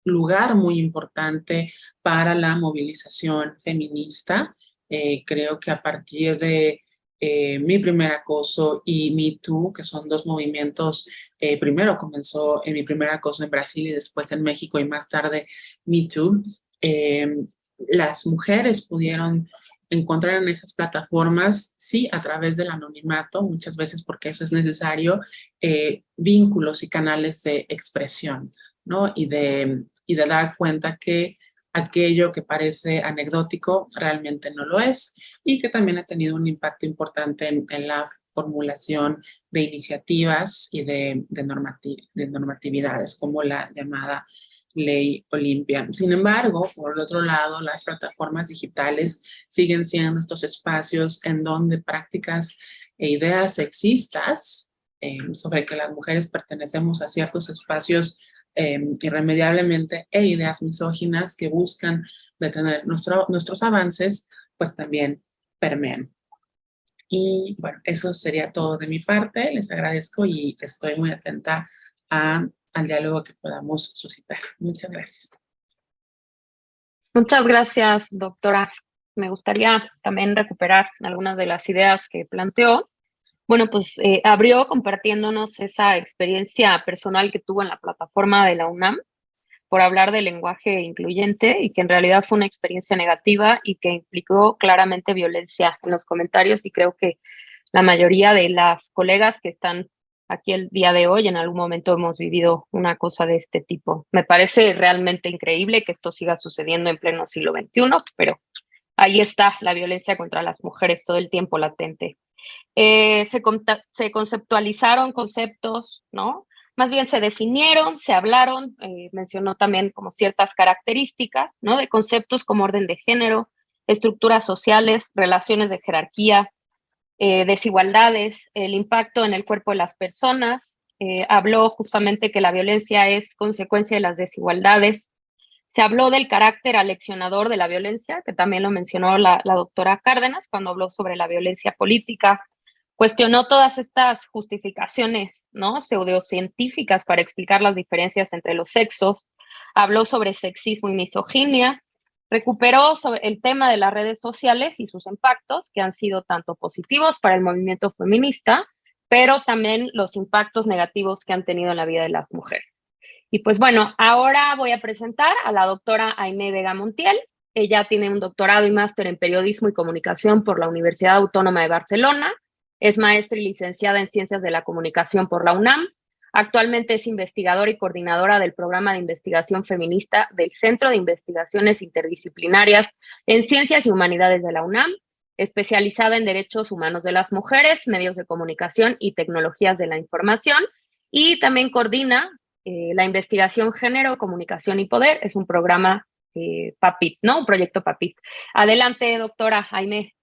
lugar muy importante para la movilización feminista. Creo que a partir de Mi Primer Acoso y Me Too, que son dos movimientos, primero comenzó en Mi Primer Acoso en Brasil y después en México y más tarde Me Too, las mujeres pudieron encontrar en esas plataformas, sí, a través del anonimato, muchas veces porque eso es necesario, vínculos y canales de expresión, ¿no? Y de dar cuenta que aquello que parece anecdótico realmente no lo es y que también ha tenido un impacto importante en la formulación de iniciativas y de normatividades como la llamada Ley Olimpia. Sin embargo, por el otro lado, las plataformas digitales siguen siendo estos espacios en donde prácticas e ideas sexistas sobre que las mujeres pertenecemos a ciertos espacios irremediablemente e ideas misóginas que buscan detener nuestros avances, pues también permean. Y bueno, eso sería todo de mi parte. Les agradezco y estoy muy atenta al diálogo que podamos suscitar. Muchas gracias. Muchas gracias, doctora. Me gustaría también recuperar algunas de las ideas que planteó. Bueno, pues abrió compartiéndonos esa experiencia personal que tuvo en la plataforma de la UNAM, por hablar del lenguaje incluyente y que en realidad fue una experiencia negativa y que implicó claramente violencia en los comentarios, y creo que la mayoría de las colegas que están aquí el día de hoy en algún momento hemos vivido una cosa de este tipo. Me parece realmente increíble que esto siga sucediendo en pleno siglo XXI, pero ahí está la violencia contra las mujeres todo el tiempo latente. Se conceptualizaron conceptos, ¿no? Más bien se definieron, se hablaron, mencionó también como ciertas características, ¿no? De conceptos como orden de género, estructuras sociales, relaciones de jerarquía, desigualdades, el impacto en el cuerpo de las personas. Habló justamente que la violencia es consecuencia de las desigualdades. Se habló del carácter aleccionador de la violencia, que también lo mencionó la doctora Cárdenas cuando habló sobre la violencia política. Cuestionó todas estas justificaciones, ¿no? Pseudocientíficas para explicar las diferencias entre los sexos. Habló sobre sexismo y misoginia. Recuperó sobre el tema de las redes sociales y sus impactos, que han sido tanto positivos para el movimiento feminista, pero también los impactos negativos que han tenido en la vida de las mujeres. Y pues bueno, ahora voy a presentar a la doctora Aimé Vega Montiel. Ella tiene un doctorado y máster en periodismo y comunicación por la Universidad Autónoma de Barcelona. Es maestra y licenciada en Ciencias de la Comunicación por la UNAM. Actualmente es investigadora y coordinadora del programa de investigación feminista del Centro de Investigaciones Interdisciplinarias en Ciencias y Humanidades de la UNAM, especializada en derechos humanos de las mujeres, medios de comunicación y tecnologías de la información, y también coordina la investigación Género, Comunicación y Poder. Es un programa PAPIT, ¿no? Un proyecto PAPIT. Adelante, doctora Aimé.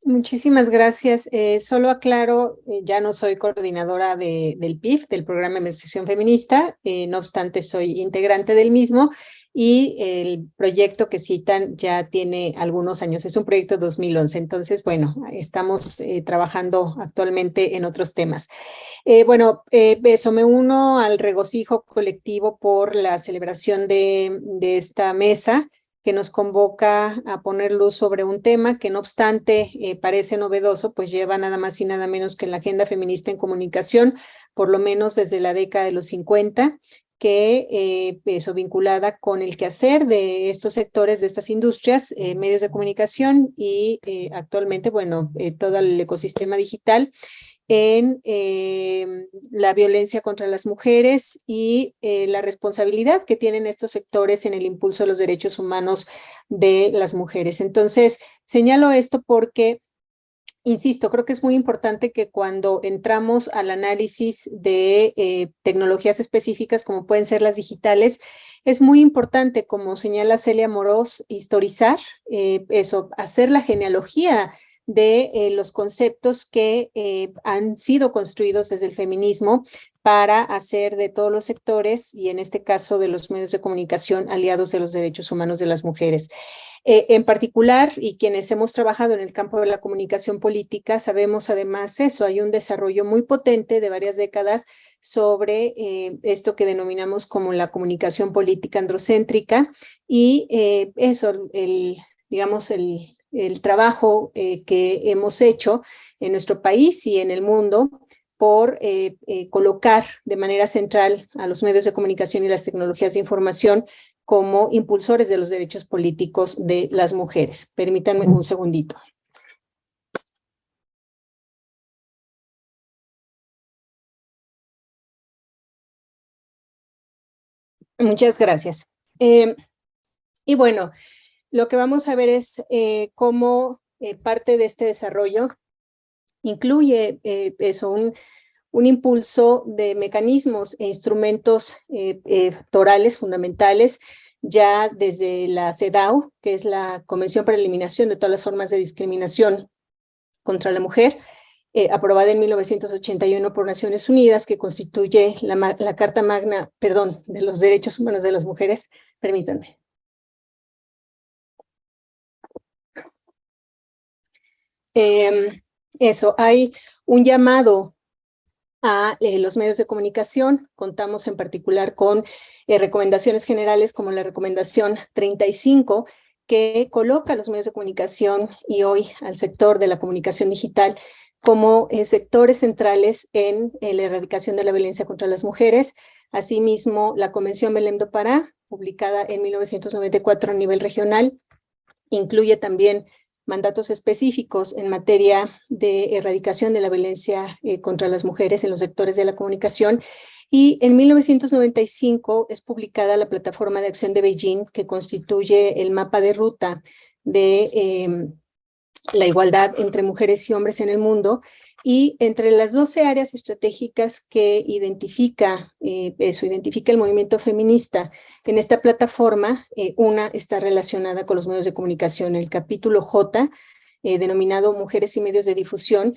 Muchísimas gracias. Solo aclaro, ya no soy coordinadora del PIF, del Programa de Investigación Feminista, no obstante soy integrante del mismo, y el proyecto que citan ya tiene algunos años, es un proyecto de 2011, entonces bueno, estamos trabajando actualmente en otros temas. Eso, me uno al regocijo colectivo por la celebración de esta mesa, que nos convoca a poner luz sobre un tema que no obstante parece novedoso, pues lleva nada más y nada menos que en la agenda feminista en comunicación, por lo menos desde la década de los 50, que eso vinculada con el quehacer de estos sectores, de estas industrias, medios de comunicación y actualmente, bueno, todo el ecosistema digital, en la violencia contra las mujeres y la responsabilidad que tienen estos sectores en el impulso de los derechos humanos de las mujeres. Entonces, señalo esto porque, insisto, creo que es muy importante que cuando entramos al análisis de tecnologías específicas como pueden ser las digitales, es muy importante, como señala Celia Morós, historizar eso, hacer la genealogía de los conceptos que han sido construidos desde el feminismo para hacer de todos los sectores, y en este caso de los medios de comunicación, aliados de los derechos humanos de las mujeres. En particular, y quienes hemos trabajado en el campo de la comunicación política, sabemos además eso, hay un desarrollo muy potente de varias décadas sobre esto que denominamos como la comunicación política androcéntrica, y eso, digamos, el trabajo que hemos hecho en nuestro país y en el mundo por colocar de manera central a los medios de comunicación y las tecnologías de información como impulsores de los derechos políticos de las mujeres. Permítanme un segundito. Muchas gracias. Y bueno, lo que vamos a ver es cómo parte de este desarrollo incluye eso, un impulso de mecanismos e instrumentos torales fundamentales, ya desde la CEDAW, que es la Convención para la Eliminación de todas las formas de discriminación contra la mujer, aprobada en 1981 por Naciones Unidas, que constituye la Carta Magna, de los Derechos Humanos de las Mujeres. Permítanme. Eso, hay un llamado a los medios de comunicación. Contamos en particular con recomendaciones generales como la recomendación 35, que coloca a los medios de comunicación y hoy al sector de la comunicación digital como sectores centrales en la erradicación de la violencia contra las mujeres. Asimismo, la Convención Belém do Pará, publicada en 1994 a nivel regional, incluye también mandatos específicos en materia de erradicación de la violencia contra las mujeres en los sectores de la comunicación. Y en 1995 es publicada la Plataforma de Acción de Beijing, que constituye el mapa de ruta de la igualdad entre mujeres y hombres en el mundo. Y entre las 12 áreas estratégicas que identifica el movimiento feminista en esta plataforma, una está relacionada con los medios de comunicación. El capítulo J, denominado Mujeres y Medios de Difusión,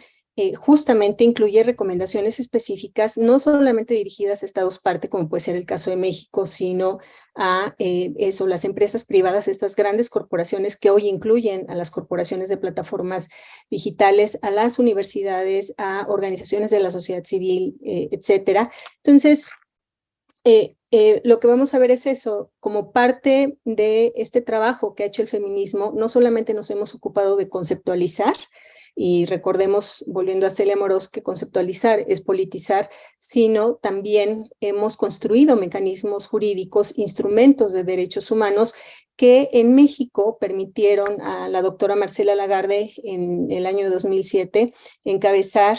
justamente incluye recomendaciones específicas, no solamente dirigidas a estados parte, como puede ser el caso de México, sino a las empresas privadas, estas grandes corporaciones que hoy incluyen a las corporaciones de plataformas digitales, a las universidades, a organizaciones de la sociedad civil, etcétera. Entonces, lo que vamos a ver es eso, como parte de este trabajo que ha hecho el feminismo, no solamente nos hemos ocupado de conceptualizar, y recordemos, volviendo a Celia Amorós, que conceptualizar es politizar, sino también hemos construido mecanismos jurídicos, instrumentos de derechos humanos que en México permitieron a la doctora Marcela Lagarde en el año 2007 encabezar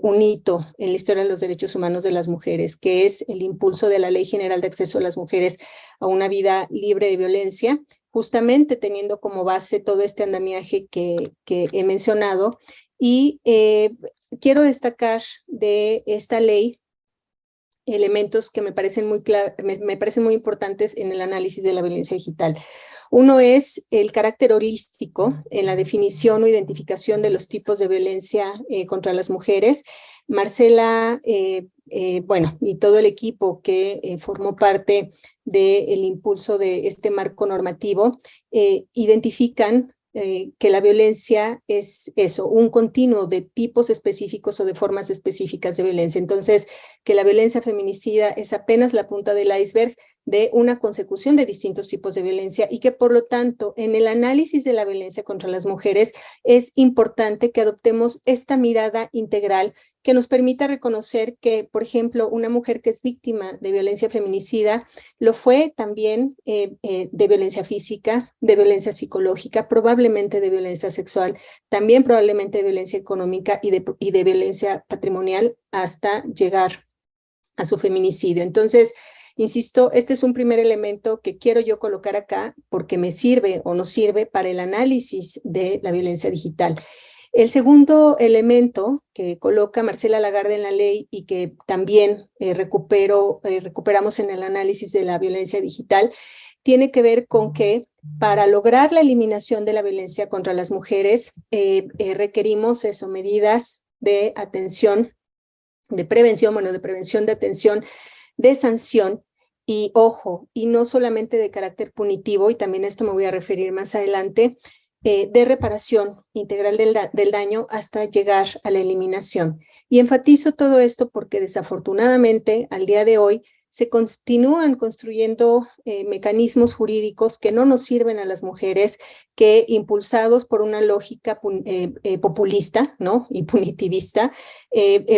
un hito en la historia de los derechos humanos de las mujeres, que es el impulso de la Ley General de Acceso de las Mujeres a una vida libre de violencia, justamente teniendo como base todo este andamiaje que he mencionado. Y quiero destacar de esta ley elementos que me parecen muy importantes en el análisis de la violencia digital. Uno es el carácter holístico en la definición o identificación de los tipos de violencia contra las mujeres. Marcela, y todo el equipo que formó parte del impulso de este marco normativo, identifican que la violencia es eso, un continuo de tipos específicos o de formas específicas de violencia. Entonces, que la violencia feminicida es apenas la punta del iceberg de una consecución de distintos tipos de violencia y que, por lo tanto, en el análisis de la violencia contra las mujeres es importante que adoptemos esta mirada integral que nos permita reconocer que, por ejemplo, una mujer que es víctima de violencia feminicida lo fue también de violencia física, de violencia psicológica, probablemente de violencia sexual, también probablemente de violencia económica y de violencia patrimonial hasta llegar a su feminicidio. Entonces, insisto, este es un primer elemento que quiero yo colocar acá porque me sirve o nos sirve para el análisis de la violencia digital. El segundo elemento que coloca Marcela Lagarde en la ley y que también recuperamos en el análisis de la violencia digital tiene que ver con que para lograr la eliminación de la violencia contra las mujeres requerimos medidas de atención, de prevención, de atención, de sanción y ojo, y no solamente de carácter punitivo, y también a esto me voy a referir más adelante, de reparación integral del daño hasta llegar a la eliminación. Y enfatizo todo esto porque desafortunadamente al día de hoy se continúan construyendo mecanismos jurídicos que no nos sirven a las mujeres, que impulsados por una lógica populista, ¿no?, y punitivista,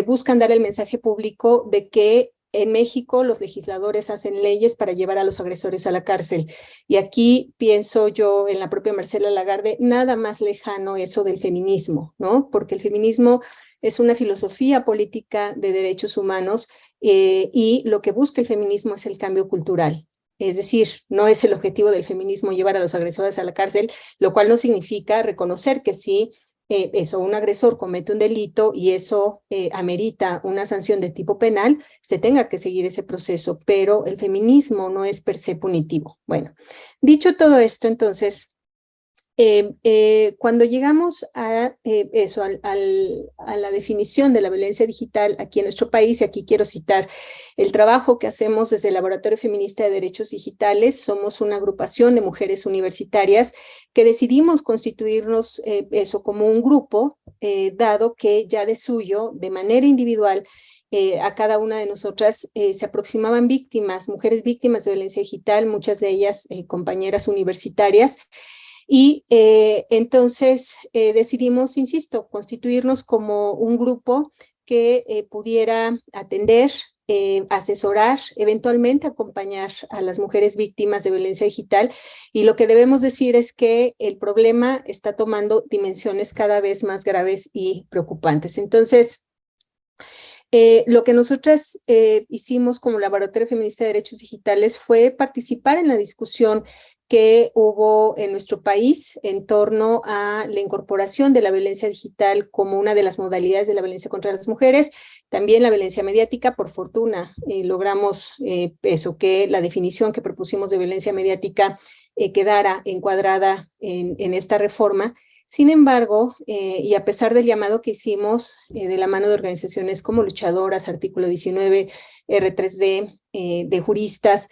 buscan dar el mensaje público de que en México los legisladores hacen leyes para llevar a los agresores a la cárcel. Y aquí pienso yo en la propia Marcela Lagarde, nada más lejano eso del feminismo, ¿no? Porque el feminismo es una filosofía política de derechos humanos y lo que busca el feminismo es el cambio cultural. Es decir, no es el objetivo del feminismo llevar a los agresores a la cárcel, lo cual no significa reconocer que sí, un agresor comete un delito y eso amerita una sanción de tipo penal, se tenga que seguir ese proceso, pero el feminismo no es per se punitivo. Bueno, dicho todo esto, entonces, cuando llegamos a a la definición de la violencia digital aquí en nuestro país, y aquí quiero citar el trabajo que hacemos desde el Laboratorio Feminista de Derechos Digitales. Somos una agrupación de mujeres universitarias que decidimos constituirnos como un grupo, dado que ya de suyo, de manera individual, a cada una de nosotras se aproximaban mujeres víctimas de violencia digital, muchas de ellas compañeras universitarias. Y entonces decidimos, insisto, constituirnos como un grupo que pudiera atender asesorar, eventualmente acompañar a las mujeres víctimas de violencia digital, y lo que debemos decir es que el problema está tomando dimensiones cada vez más graves y preocupantes. Entonces, lo que nosotras hicimos como Laboratorio Feminista de Derechos Digitales fue participar en la discusión que hubo en nuestro país en torno a la incorporación de la violencia digital como una de las modalidades de la violencia contra las mujeres, también la violencia mediática. Por fortuna logramos eso, que la definición que propusimos de violencia mediática quedara encuadrada en esta reforma. Sin embargo, y a pesar del llamado que hicimos de la mano de organizaciones como Luchadoras, Artículo 19, R3D, de juristas,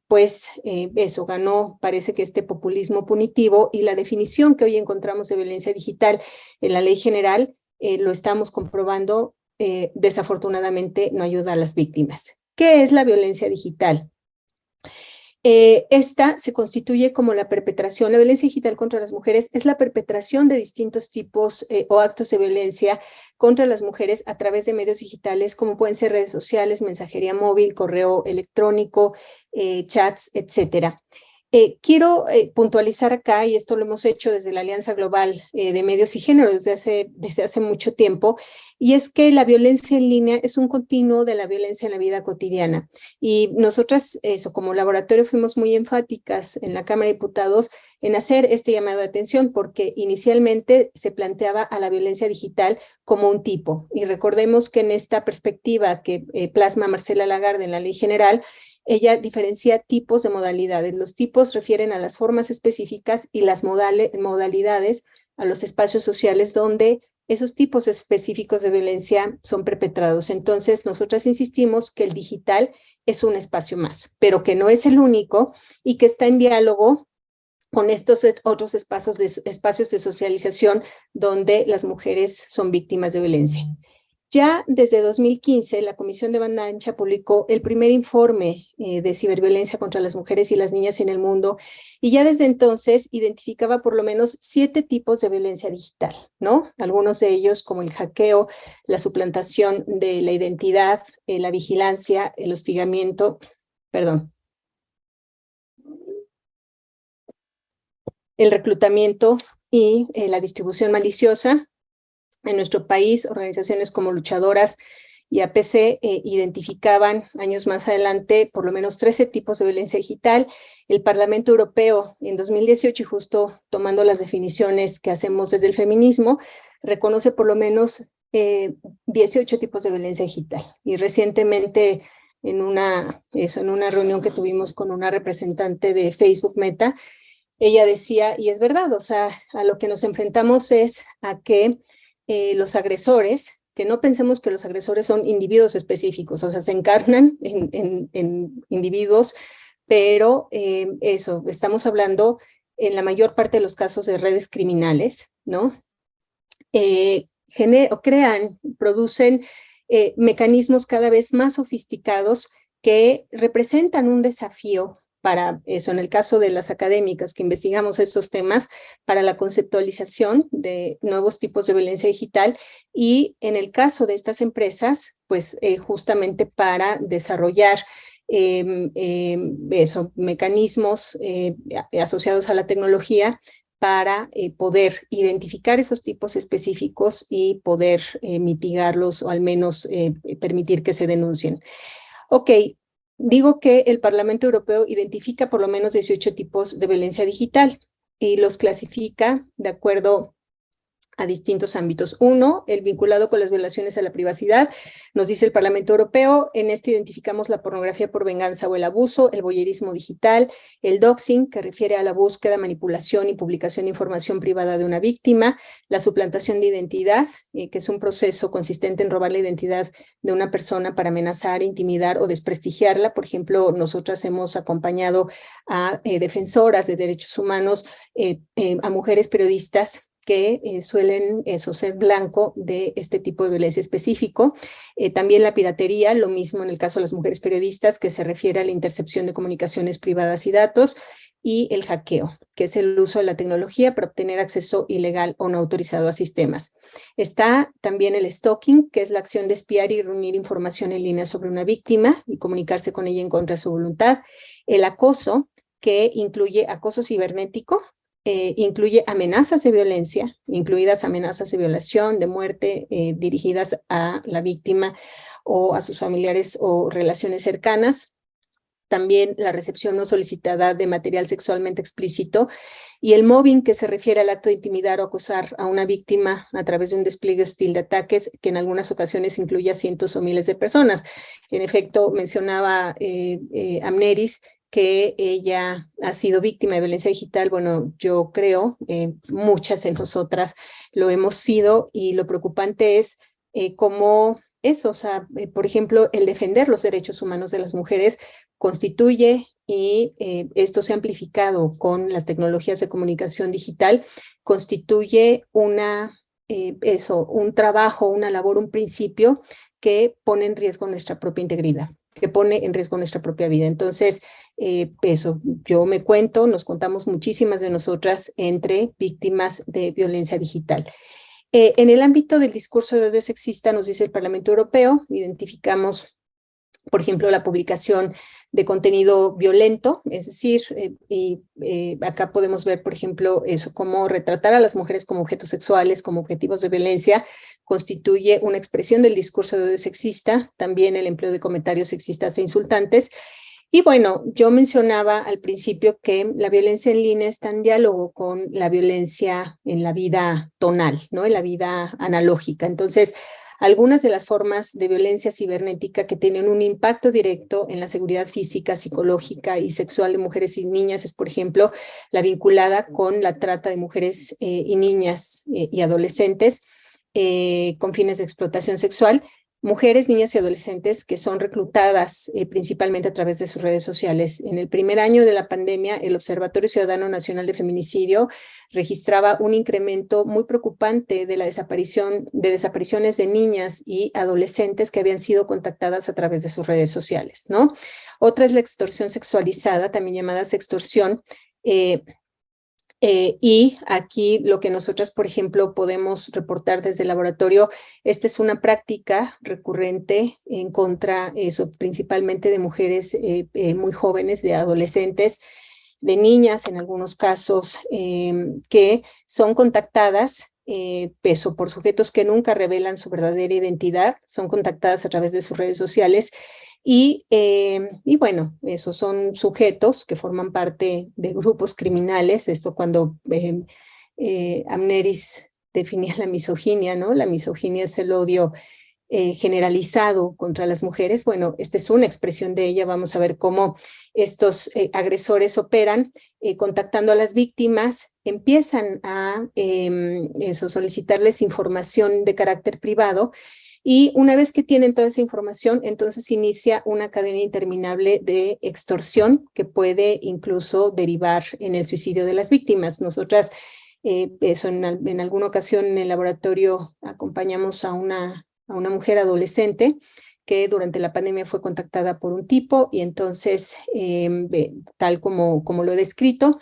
pues eso ganó, parece que este populismo punitivo, y la definición que hoy encontramos de violencia digital en la ley general, lo estamos comprobando, desafortunadamente no ayuda a las víctimas. ¿Qué es la violencia digital? Esta se constituye como la perpetración, la violencia digital contra las mujeres es la perpetración de distintos tipos o actos de violencia contra las mujeres a través de medios digitales, como pueden ser redes sociales, mensajería móvil, correo electrónico, chats, etcétera. Quiero puntualizar acá, y esto lo hemos hecho desde la Alianza Global de Medios y Género desde hace mucho tiempo, y es que la violencia en línea es un continuo de la violencia en la vida cotidiana. Y nosotras, eso, como laboratorio, fuimos muy enfáticas en la Cámara de Diputados en hacer este llamado de atención, porque inicialmente se planteaba a la violencia digital como un tipo. Y recordemos que en esta perspectiva que plasma Marcela Lagarde en la Ley General, ella diferencia tipos de modalidades. Los tipos refieren a las formas específicas y las modalidades a los espacios sociales donde esos tipos específicos de violencia son perpetrados. Entonces, nosotras insistimos que el digital es un espacio más, pero que no es el único y que está en diálogo con estos otros espacios de socialización donde las mujeres son víctimas de violencia. Ya desde 2015, la Comisión de Banda Ancha publicó el primer informe de ciberviolencia contra las mujeres y las niñas en el mundo, y ya desde entonces identificaba por lo menos 7 tipos de violencia digital, ¿no? Algunos de ellos como el hackeo, la suplantación de la identidad, la vigilancia, el hostigamiento, el reclutamiento y la distribución maliciosa. En nuestro país, organizaciones como Luchadoras y APC identificaban años más adelante por lo menos 13 tipos de violencia digital. El Parlamento Europeo en 2018, y justo tomando las definiciones que hacemos desde el feminismo, reconoce por lo menos 18 tipos de violencia digital. Y recientemente en una reunión que tuvimos con una representante de Facebook Meta, ella decía, y es verdad, o sea, a lo que nos enfrentamos es a que los agresores, que no pensemos que los agresores son individuos específicos, o sea, se encarnan en individuos, pero eso, estamos hablando en la mayor parte de los casos de redes criminales, ¿no? Producen mecanismos cada vez más sofisticados que representan un desafío para eso, en el caso de las académicas que investigamos estos temas, para la conceptualización de nuevos tipos de violencia digital, y en el caso de estas empresas, pues justamente para desarrollar mecanismos asociados a la tecnología para poder identificar esos tipos específicos y poder mitigarlos, o al menos permitir que se denuncien. Ok. Digo que el Parlamento Europeo identifica por lo menos 18 tipos de violencia digital y los clasifica de acuerdo a distintos ámbitos. Uno, el vinculado con las violaciones a la privacidad. Nos dice el Parlamento Europeo, en este identificamos la pornografía por venganza o el abuso, el voyerismo digital, el doxing, que refiere a la búsqueda, manipulación y publicación de información privada de una víctima, la suplantación de identidad, que es un proceso consistente en robar la identidad de una persona para amenazar, intimidar o desprestigiarla. Por ejemplo, nosotras hemos acompañado a defensoras de derechos humanos, a mujeres periodistas que suelen ser blanco de este tipo de violencia específico. También la piratería, lo mismo en el caso de las mujeres periodistas, que se refiere a la intercepción de comunicaciones privadas y datos. y el hackeo, que es el uso de la tecnología para obtener acceso ilegal o no autorizado a sistemas. Está también el stalking, que es la acción de espiar y reunir información en línea sobre una víctima y comunicarse con ella en contra de su voluntad. El acoso, que incluye acoso cibernético, incluye amenazas de violencia, incluidas amenazas de violación, de muerte, dirigidas a la víctima o a sus familiares o relaciones cercanas. También la recepción no solicitada de material sexualmente explícito, y el mobbing, que se refiere al acto de intimidar o acosar a una víctima a través de un despliegue hostil de ataques, que en algunas ocasiones incluye a cientos o miles de personas. En efecto, mencionaba Amneris que ella ha sido víctima de violencia digital. Bueno, yo creo, muchas de nosotras lo hemos sido, y lo preocupante es cómo eso, o sea, por ejemplo, el defender los derechos humanos de las mujeres constituye, y esto se ha amplificado con las tecnologías de comunicación digital, constituye un trabajo, una labor, un principio que pone en riesgo nuestra propia integridad, que pone en riesgo nuestra propia vida. Entonces, nos contamos muchísimas de nosotras entre víctimas de violencia digital. En el ámbito del discurso de odio sexista, nos dice el Parlamento Europeo, identificamos, por ejemplo, la publicación de contenido violento, es decir, acá podemos ver, por ejemplo, eso, cómo retratar a las mujeres como objetos sexuales, como objetivos de violencia, constituye una expresión del discurso de odio sexista, también el empleo de comentarios sexistas e insultantes. Y bueno, yo mencionaba al principio que la violencia en línea está en diálogo con la violencia en la vida tonal, ¿no? En la vida analógica. Entonces, algunas de las formas de violencia cibernética que tienen un impacto directo en la seguridad física, psicológica y sexual de mujeres y niñas es, por ejemplo, la vinculada con la trata de mujeres y niñas y adolescentes con fines de explotación sexual. Mujeres, niñas y adolescentes que son reclutadas principalmente a través de sus redes sociales. En el primer año de la pandemia, el Observatorio Ciudadano Nacional de Feminicidio registraba un incremento muy preocupante de desapariciones de niñas y adolescentes que habían sido contactadas a través de sus redes sociales, ¿no? Otra es la extorsión sexualizada, también llamada sextorsión, y aquí lo que nosotras, por ejemplo, podemos reportar desde el laboratorio, esta es una práctica recurrente en contra, principalmente de mujeres muy jóvenes, de adolescentes, de niñas en algunos casos, que son contactadas por sujetos que nunca revelan su verdadera identidad, son contactadas a través de sus redes sociales. Y bueno, esos son sujetos que forman parte de grupos criminales. Esto cuando Amneris definía la misoginia, ¿no? La misoginia es el odio generalizado contra las mujeres. Bueno, esta es una expresión de ella. Vamos a ver cómo estos agresores operan contactando a las víctimas, empiezan a solicitarles información de carácter privado. Y una vez que tienen toda esa información, entonces inicia una cadena interminable de extorsión que puede incluso derivar en el suicidio de las víctimas. Nosotras, en alguna ocasión en el laboratorio acompañamos a una mujer adolescente que durante la pandemia fue contactada por un tipo, y entonces, tal como lo he descrito,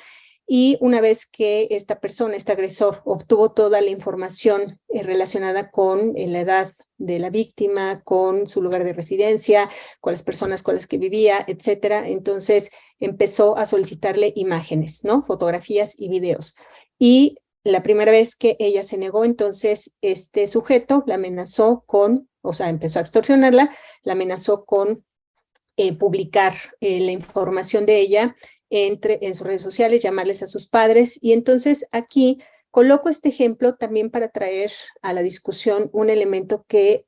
y una vez que esta persona, este agresor, obtuvo toda la información relacionada con la edad de la víctima, con su lugar de residencia, con las personas con las que vivía, etcétera, entonces empezó a solicitarle imágenes, ¿no? Fotografías y videos. Y la primera vez que ella se negó, entonces este sujeto la amenazó empezó a extorsionarla, la amenazó con publicar la información de ella en sus redes sociales, llamarles a sus padres. Y entonces aquí coloco este ejemplo también para traer a la discusión un elemento que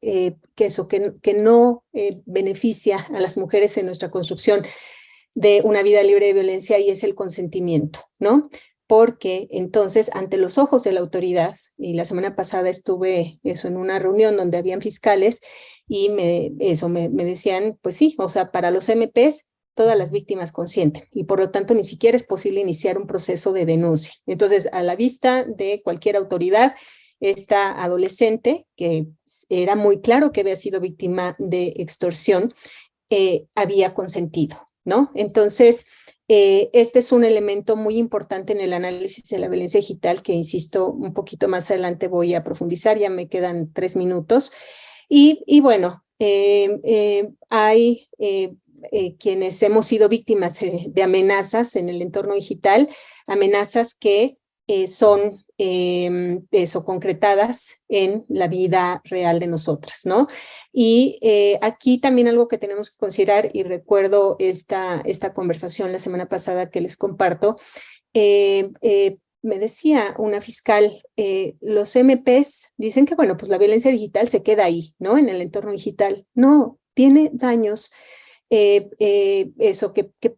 no beneficia a las mujeres en nuestra construcción de una vida libre de violencia, y es el consentimiento, ¿no? Porque entonces, ante los ojos de la autoridad, y la semana pasada estuve en una reunión donde habían fiscales, y me decían, pues sí, o sea, para los MPs, todas las víctimas consienten, y por lo tanto ni siquiera es posible iniciar un proceso de denuncia. Entonces, a la vista de cualquier autoridad, esta adolescente, que era muy claro que había sido víctima de extorsión, había consentido, ¿no? Entonces, Este es un elemento muy importante en el análisis de la violencia digital que, insisto, un poquito más adelante voy a profundizar, ya me quedan 3 minutos. Y bueno, hay quienes hemos sido víctimas de amenazas en el entorno digital, amenazas que son concretadas en la vida real de nosotras, ¿no? Y aquí también algo que tenemos que considerar, y recuerdo esta conversación la semana pasada que les comparto, me decía una fiscal, los MPs dicen que, bueno, pues la violencia digital se queda ahí, ¿no? En el entorno digital. No, tiene daños que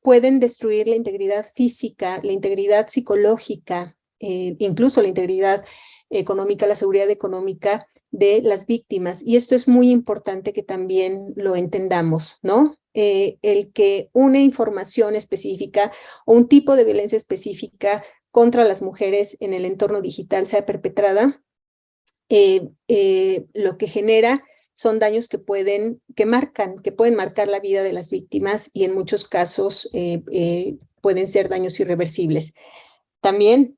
pueden destruir la integridad física, la integridad psicológica, incluso la integridad económica, la seguridad económica de las víctimas. Y esto es muy importante que también lo entendamos, ¿no? El que una información específica o un tipo de violencia específica contra las mujeres en el entorno digital sea perpetrada, lo que genera son daños que pueden marcar la vida de las víctimas y en muchos casos pueden ser daños irreversibles. También,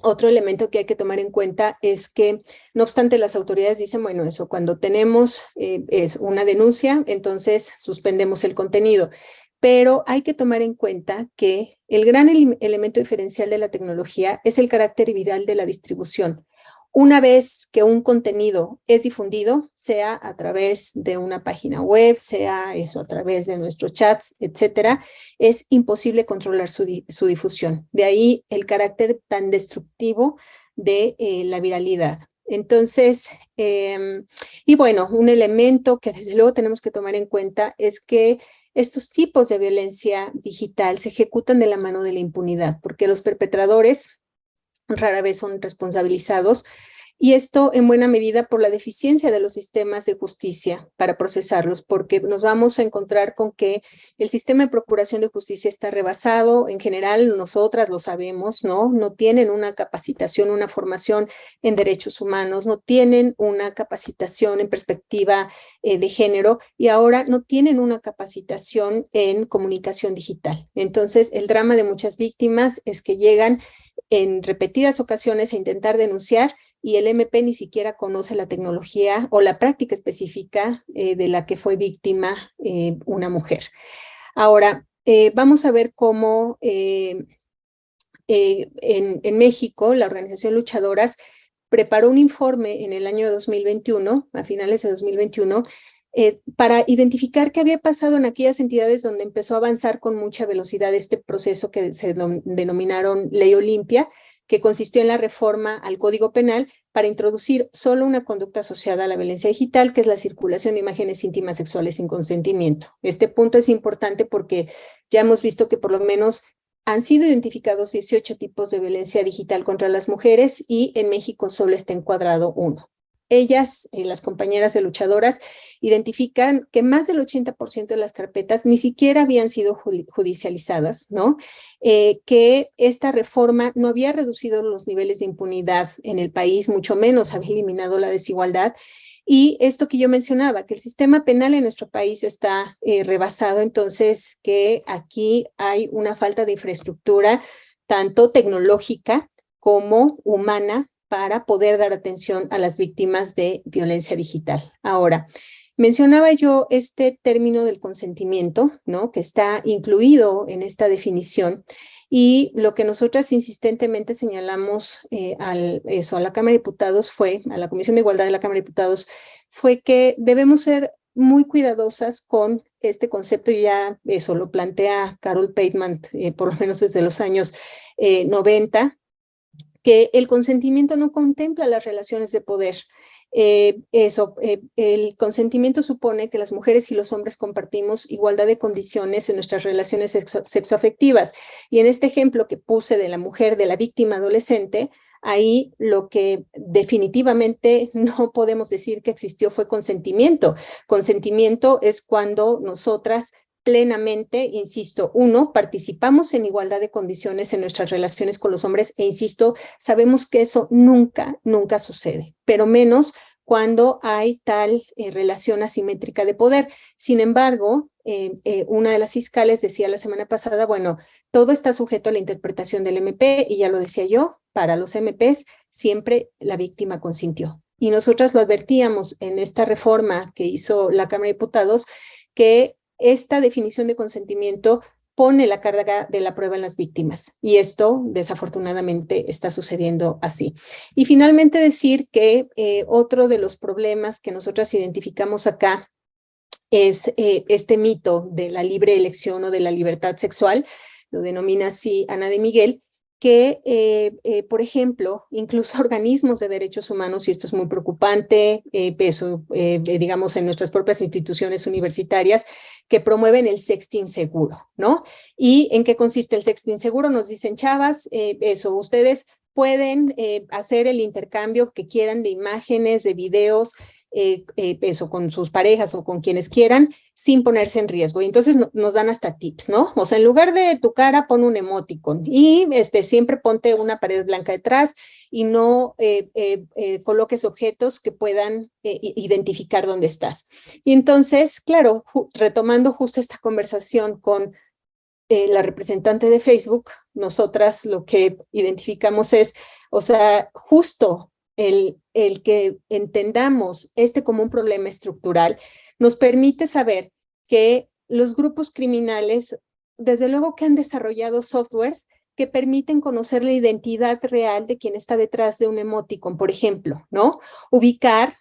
otro elemento que hay que tomar en cuenta es que, no obstante, las autoridades dicen, bueno, eso cuando tenemos es una denuncia, entonces suspendemos el contenido. Pero hay que tomar en cuenta que el gran elemento diferencial de la tecnología es el carácter viral de la distribución. Una vez que un contenido es difundido, sea a través de una página web, sea eso a través de nuestros chats, etcétera, es imposible controlar su difusión. De ahí el carácter tan destructivo de la viralidad. Entonces, y bueno, un elemento que desde luego tenemos que tomar en cuenta es que estos tipos de violencia digital se ejecutan de la mano de la impunidad, porque los perpetradores rara vez son responsabilizados, y esto en buena medida por la deficiencia de los sistemas de justicia para procesarlos, porque nos vamos a encontrar con que el sistema de procuración de justicia está rebasado. En general, nosotras lo sabemos, ¿no? No tienen una capacitación, una formación en derechos humanos, no tienen una capacitación en perspectiva de género, y ahora no tienen una capacitación en comunicación digital. Entonces, el drama de muchas víctimas es que llegan en repetidas ocasiones a intentar denunciar y el MP ni siquiera conoce la tecnología o la práctica específica de la que fue víctima una mujer. Ahora, vamos a ver cómo en México la organización Luchadoras preparó un informe en el año 2021, a finales de 2021, para identificar qué había pasado en aquellas entidades donde empezó a avanzar con mucha velocidad este proceso que se denominaron Ley Olimpia, que consistió en la reforma al Código Penal para introducir solo una conducta asociada a la violencia digital, que es la circulación de imágenes íntimas sexuales sin consentimiento. Este punto es importante porque ya hemos visto que por lo menos han sido identificados 18 tipos de violencia digital contra las mujeres y en México solo está encuadrado uno. Ellas, las compañeras de Luchadoras, identifican que más del 80% de las carpetas ni siquiera habían sido judicializadas, ¿no? Que esta reforma no había reducido los niveles de impunidad en el país, mucho menos había eliminado la desigualdad. Y esto que yo mencionaba, que el sistema penal en nuestro país está rebasado, entonces que aquí hay una falta de infraestructura, tanto tecnológica como humana, para poder dar atención a las víctimas de violencia digital. Ahora, mencionaba yo este término del consentimiento, ¿no? Que está incluido en esta definición, y lo que nosotras insistentemente señalamos a la Cámara de Diputados a la Comisión de Igualdad de la Cámara de Diputados, fue que debemos ser muy cuidadosas con este concepto. Ya eso lo plantea Carol Pateman, por lo menos desde los años 90, que el consentimiento no contempla las relaciones de poder. El consentimiento supone que las mujeres y los hombres compartimos igualdad de condiciones en nuestras relaciones sexoafectivas. Y en este ejemplo que puse de la mujer, de la víctima adolescente, ahí lo que definitivamente no podemos decir que existió fue consentimiento. Consentimiento es cuando nosotras plenamente, insisto, participamos en igualdad de condiciones en nuestras relaciones con los hombres, e insisto, sabemos que eso nunca sucede, pero menos cuando hay tal relación asimétrica de poder. Sin embargo, una de las fiscales decía la semana pasada, bueno, todo está sujeto a la interpretación del MP y ya lo decía yo, para los MPs siempre la víctima consintió. Y nosotras lo advertíamos en esta reforma que hizo la Cámara de Diputados, que esta definición de consentimiento pone la carga de la prueba en las víctimas. Y esto, desafortunadamente, está sucediendo así. Y finalmente decir que otro de los problemas que nosotras identificamos acá es este mito de la libre elección o de la libertad sexual, lo denomina así Ana de Miguel, que, por ejemplo, incluso organismos de derechos humanos, y esto es muy preocupante, digamos, en nuestras propias instituciones universitarias, que promueven el sexting seguro, ¿no? ¿Y en qué consiste el sexting seguro? Nos dicen, chavas, ustedes pueden hacer el intercambio que quieran de imágenes, de videos, con sus parejas o con quienes quieran, sin ponerse en riesgo. Y entonces nos dan hasta tips, ¿no? O sea, en lugar de tu cara, pon un emoticon y siempre ponte una pared blanca detrás y no coloques objetos que puedan identificar dónde estás. Y entonces, claro, retomando justo esta conversación con la representante de Facebook, nosotras lo que identificamos es, o sea, justo el que entendamos como un problema estructural nos permite saber que los grupos criminales, desde luego que han desarrollado softwares que permiten conocer la identidad real de quien está detrás de un emoticon, por ejemplo, ¿no? Ubicar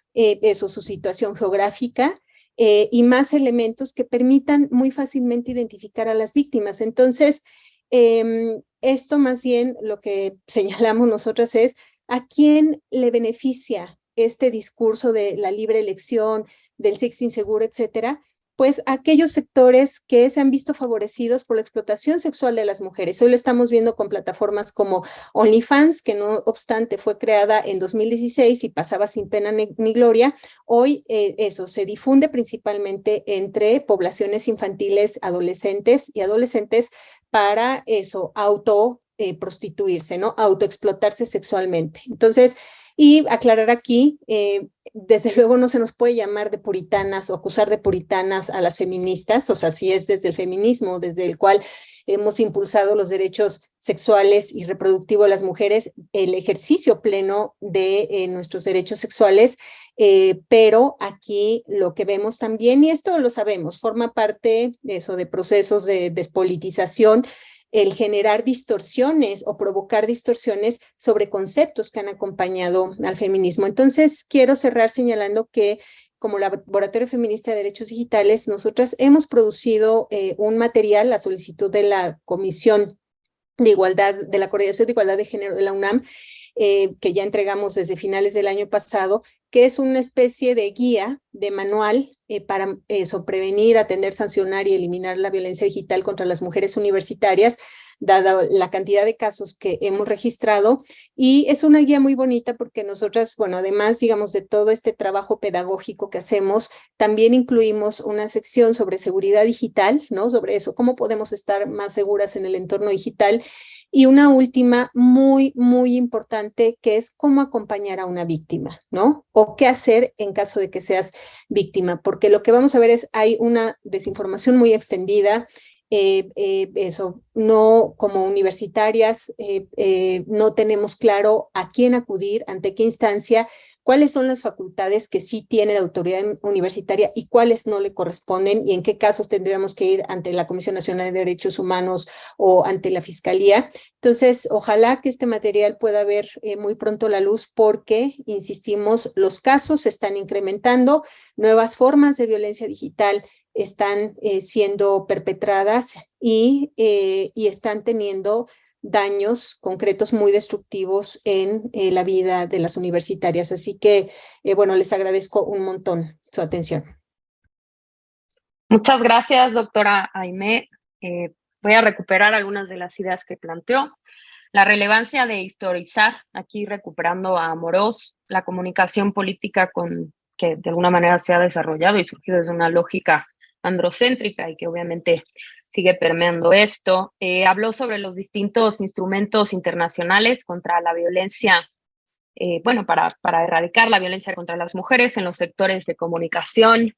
su situación geográfica, y más elementos que permitan muy fácilmente identificar a las víctimas. Entonces, esto más bien lo que señalamos nosotras es a quién le beneficia este discurso de la libre elección, del sexo inseguro, etcétera, pues aquellos sectores que se han visto favorecidos por la explotación sexual de las mujeres. Hoy lo estamos viendo con plataformas como OnlyFans, que no obstante fue creada en 2016 y pasaba sin pena ni gloria. Hoy eso se difunde principalmente entre poblaciones infantiles, adolescentes y adolescentes para eso, prostituirse, ¿no? Autoexplotarse sexualmente. Entonces, y aclarar aquí, desde luego no se nos puede llamar de puritanas o acusar de puritanas a las feministas, o sea, si es desde el feminismo, desde el cual hemos impulsado los derechos sexuales y reproductivos de las mujeres, el ejercicio pleno de nuestros derechos sexuales, pero aquí lo que vemos también, y esto lo sabemos, forma parte de eso, de procesos de despolitización, el generar distorsiones o provocar distorsiones sobre conceptos que han acompañado al feminismo. Entonces, quiero cerrar señalando que como Laboratorio Feminista de Derechos Digitales, nosotras hemos producido un material, la solicitud de la Comisión de Igualdad, de la Coordinación de Igualdad de Género de la UNAM, que ya entregamos desde finales del año pasado, que es una especie de guía, de manual para prevenir, atender, sancionar y eliminar la violencia digital contra las mujeres universitarias, dada la cantidad de casos que hemos registrado. Y es una guía muy bonita porque nosotras, bueno, además, digamos, de todo este trabajo pedagógico que hacemos, también incluimos una sección sobre seguridad digital, ¿no? Sobre eso, cómo podemos estar más seguras en el entorno digital. Y una última muy, muy importante, que es cómo acompañar a una víctima, ¿no? O qué hacer en caso de que seas víctima, porque lo que vamos a ver es, hay una desinformación muy extendida, no, como universitarias, no tenemos claro a quién acudir, ante qué instancia, cuáles son las facultades que sí tiene la autoridad universitaria y cuáles no le corresponden y en qué casos tendríamos que ir ante la Comisión Nacional de Derechos Humanos o ante la Fiscalía. Entonces, ojalá que este material pueda ver muy pronto la luz porque, insistimos, los casos se están incrementando, nuevas formas de violencia digital están siendo perpetradas y están teniendo daños concretos muy destructivos en la vida de las universitarias. Así que, bueno, les agradezco un montón su atención. Muchas gracias, doctora Aimé. Voy a recuperar algunas de las ideas que planteó. La relevancia de historizar, aquí recuperando a Amorós, la comunicación política que de alguna manera se ha desarrollado y surgido desde una lógica androcéntrica y que obviamente sigue permeando esto. Habló sobre los distintos instrumentos internacionales contra la violencia, para erradicar la violencia contra las mujeres en los sectores de comunicación,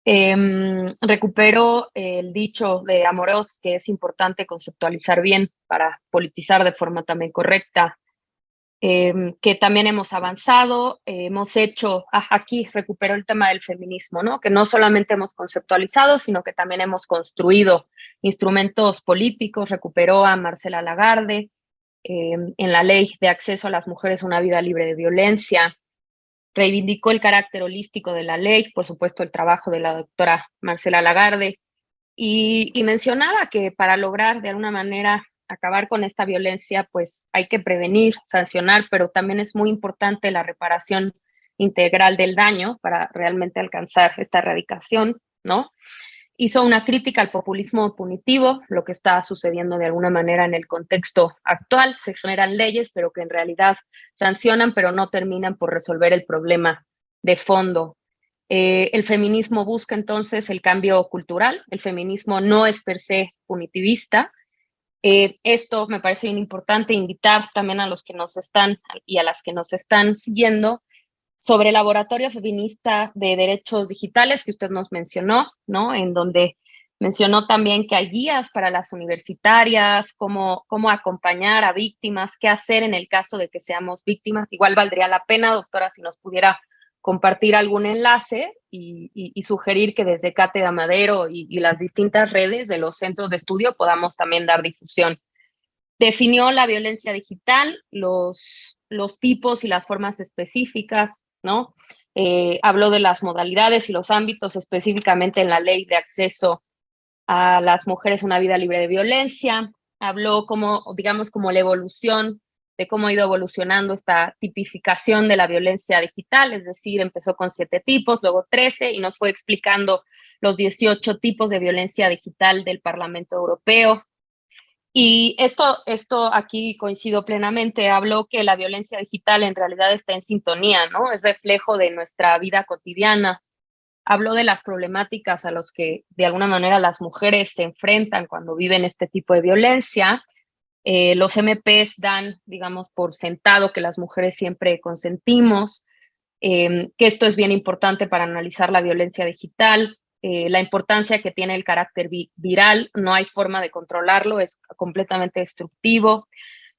Recupero el dicho de Amorós, que es importante conceptualizar bien para politizar de forma también correcta, que también hemos avanzado, hemos hecho, aquí recupero el tema del feminismo, ¿no? Que no solamente hemos conceptualizado, sino que también hemos construido instrumentos políticos. Recuperó a Marcela Lagarde en la Ley de Acceso a las Mujeres a una Vida Libre de Violencia. Reivindicó el carácter holístico de la ley, por supuesto el trabajo de la doctora Marcela Lagarde, y mencionaba que para lograr de alguna manera acabar con esta violencia, pues hay que prevenir, sancionar, pero también es muy importante la reparación integral del daño para realmente alcanzar esta erradicación, ¿no? Hizo una crítica al populismo punitivo, lo que está sucediendo de alguna manera en el contexto actual. Se generan leyes, pero que en realidad sancionan, pero no terminan por resolver el problema de fondo. El feminismo busca entonces el cambio cultural. El feminismo no es per se punitivista. Esto me parece bien importante, invitar también a los que nos están y a las que nos están siguiendo sobre el Laboratorio Feminista de Derechos Digitales que usted nos mencionó, ¿no? En donde mencionó también que hay guías para las universitarias, cómo acompañar a víctimas, qué hacer en el caso de que seamos víctimas. Igual valdría la pena, doctora, si nos pudiera compartir algún enlace y sugerir que desde Cátedra Madero y las distintas redes de los centros de estudio podamos también dar difusión. Definió la violencia digital, los tipos y las formas específicas, ¿no? Habló de las modalidades y los ámbitos específicamente en la Ley de Acceso a las Mujeres a una Vida Libre de Violencia. Habló como la evolución de cómo ha ido evolucionando esta tipificación de la violencia digital, es decir, empezó con 7 tipos, luego 13, y nos fue explicando los 18 tipos de violencia digital del Parlamento Europeo. Y esto aquí coincido plenamente. Habló que la violencia digital en realidad está en sintonía, ¿no? Es reflejo de nuestra vida cotidiana. Habló de las problemáticas a las que de alguna manera las mujeres se enfrentan cuando viven este tipo de violencia. Los MPs dan, digamos, por sentado que las mujeres siempre consentimos, que esto es bien importante para analizar la violencia digital. La importancia que tiene el carácter viral, no hay forma de controlarlo, es completamente destructivo.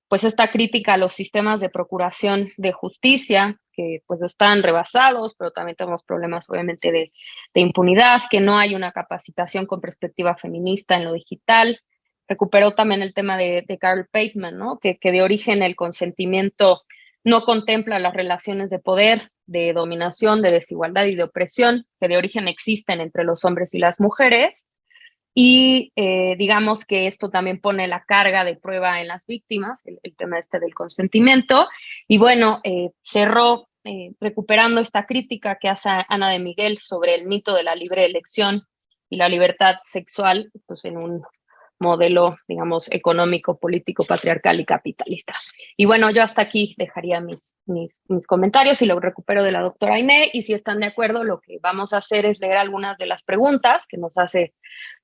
Pues esta crítica a los sistemas de procuración de justicia, que pues están rebasados, pero también tenemos problemas obviamente de impunidad, que no hay una capacitación con perspectiva feminista en lo digital. Recuperó también el tema de Carl Pateman, ¿no? Que de origen el consentimiento no contempla las relaciones de poder, de dominación, de desigualdad y de opresión que de origen existen entre los hombres y las mujeres. Y digamos que esto también pone la carga de prueba en las víctimas, el tema del consentimiento. Y bueno, cerró recuperando esta crítica que hace Ana de Miguel sobre el mito de la libre elección y la libertad sexual, pues en un modelo, digamos, económico, político, patriarcal y capitalista. Y bueno, yo hasta aquí dejaría mis comentarios y lo recupero de la doctora Aimé, y si están de acuerdo, lo que vamos a hacer es leer algunas de las preguntas que nos hace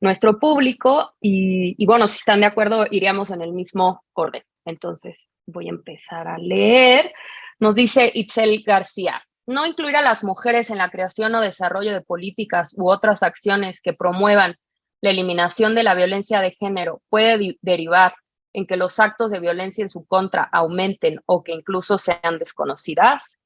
nuestro público, y bueno, si están de acuerdo, iríamos en el mismo orden. Entonces, voy a empezar a leer. Nos dice Itzel García: no incluir a las mujeres en la creación o desarrollo de políticas u otras acciones que promuevan la eliminación de la violencia de género puede derivar en que los actos de violencia en su contra aumenten o que incluso sean desconocidas.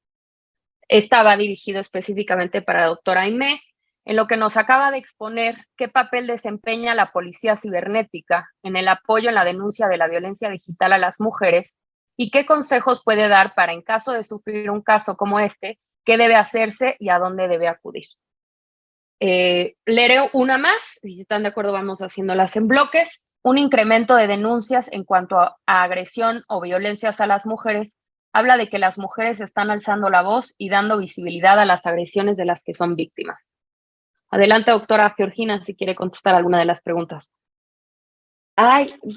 Esta va dirigido específicamente para la doctora Aimé, en lo que nos acaba de exponer qué papel desempeña la policía cibernética en el apoyo en la denuncia de la violencia digital a las mujeres y qué consejos puede dar para, en caso de sufrir un caso como este, qué debe hacerse y a dónde debe acudir. Leeré una más, y si están de acuerdo vamos haciéndolas en bloques. Un incremento de denuncias en cuanto a agresión o violencias a las mujeres habla de que las mujeres están alzando la voz y dando visibilidad a las agresiones de las que son víctimas. Adelante, doctora Georgina, si quiere contestar alguna de las preguntas.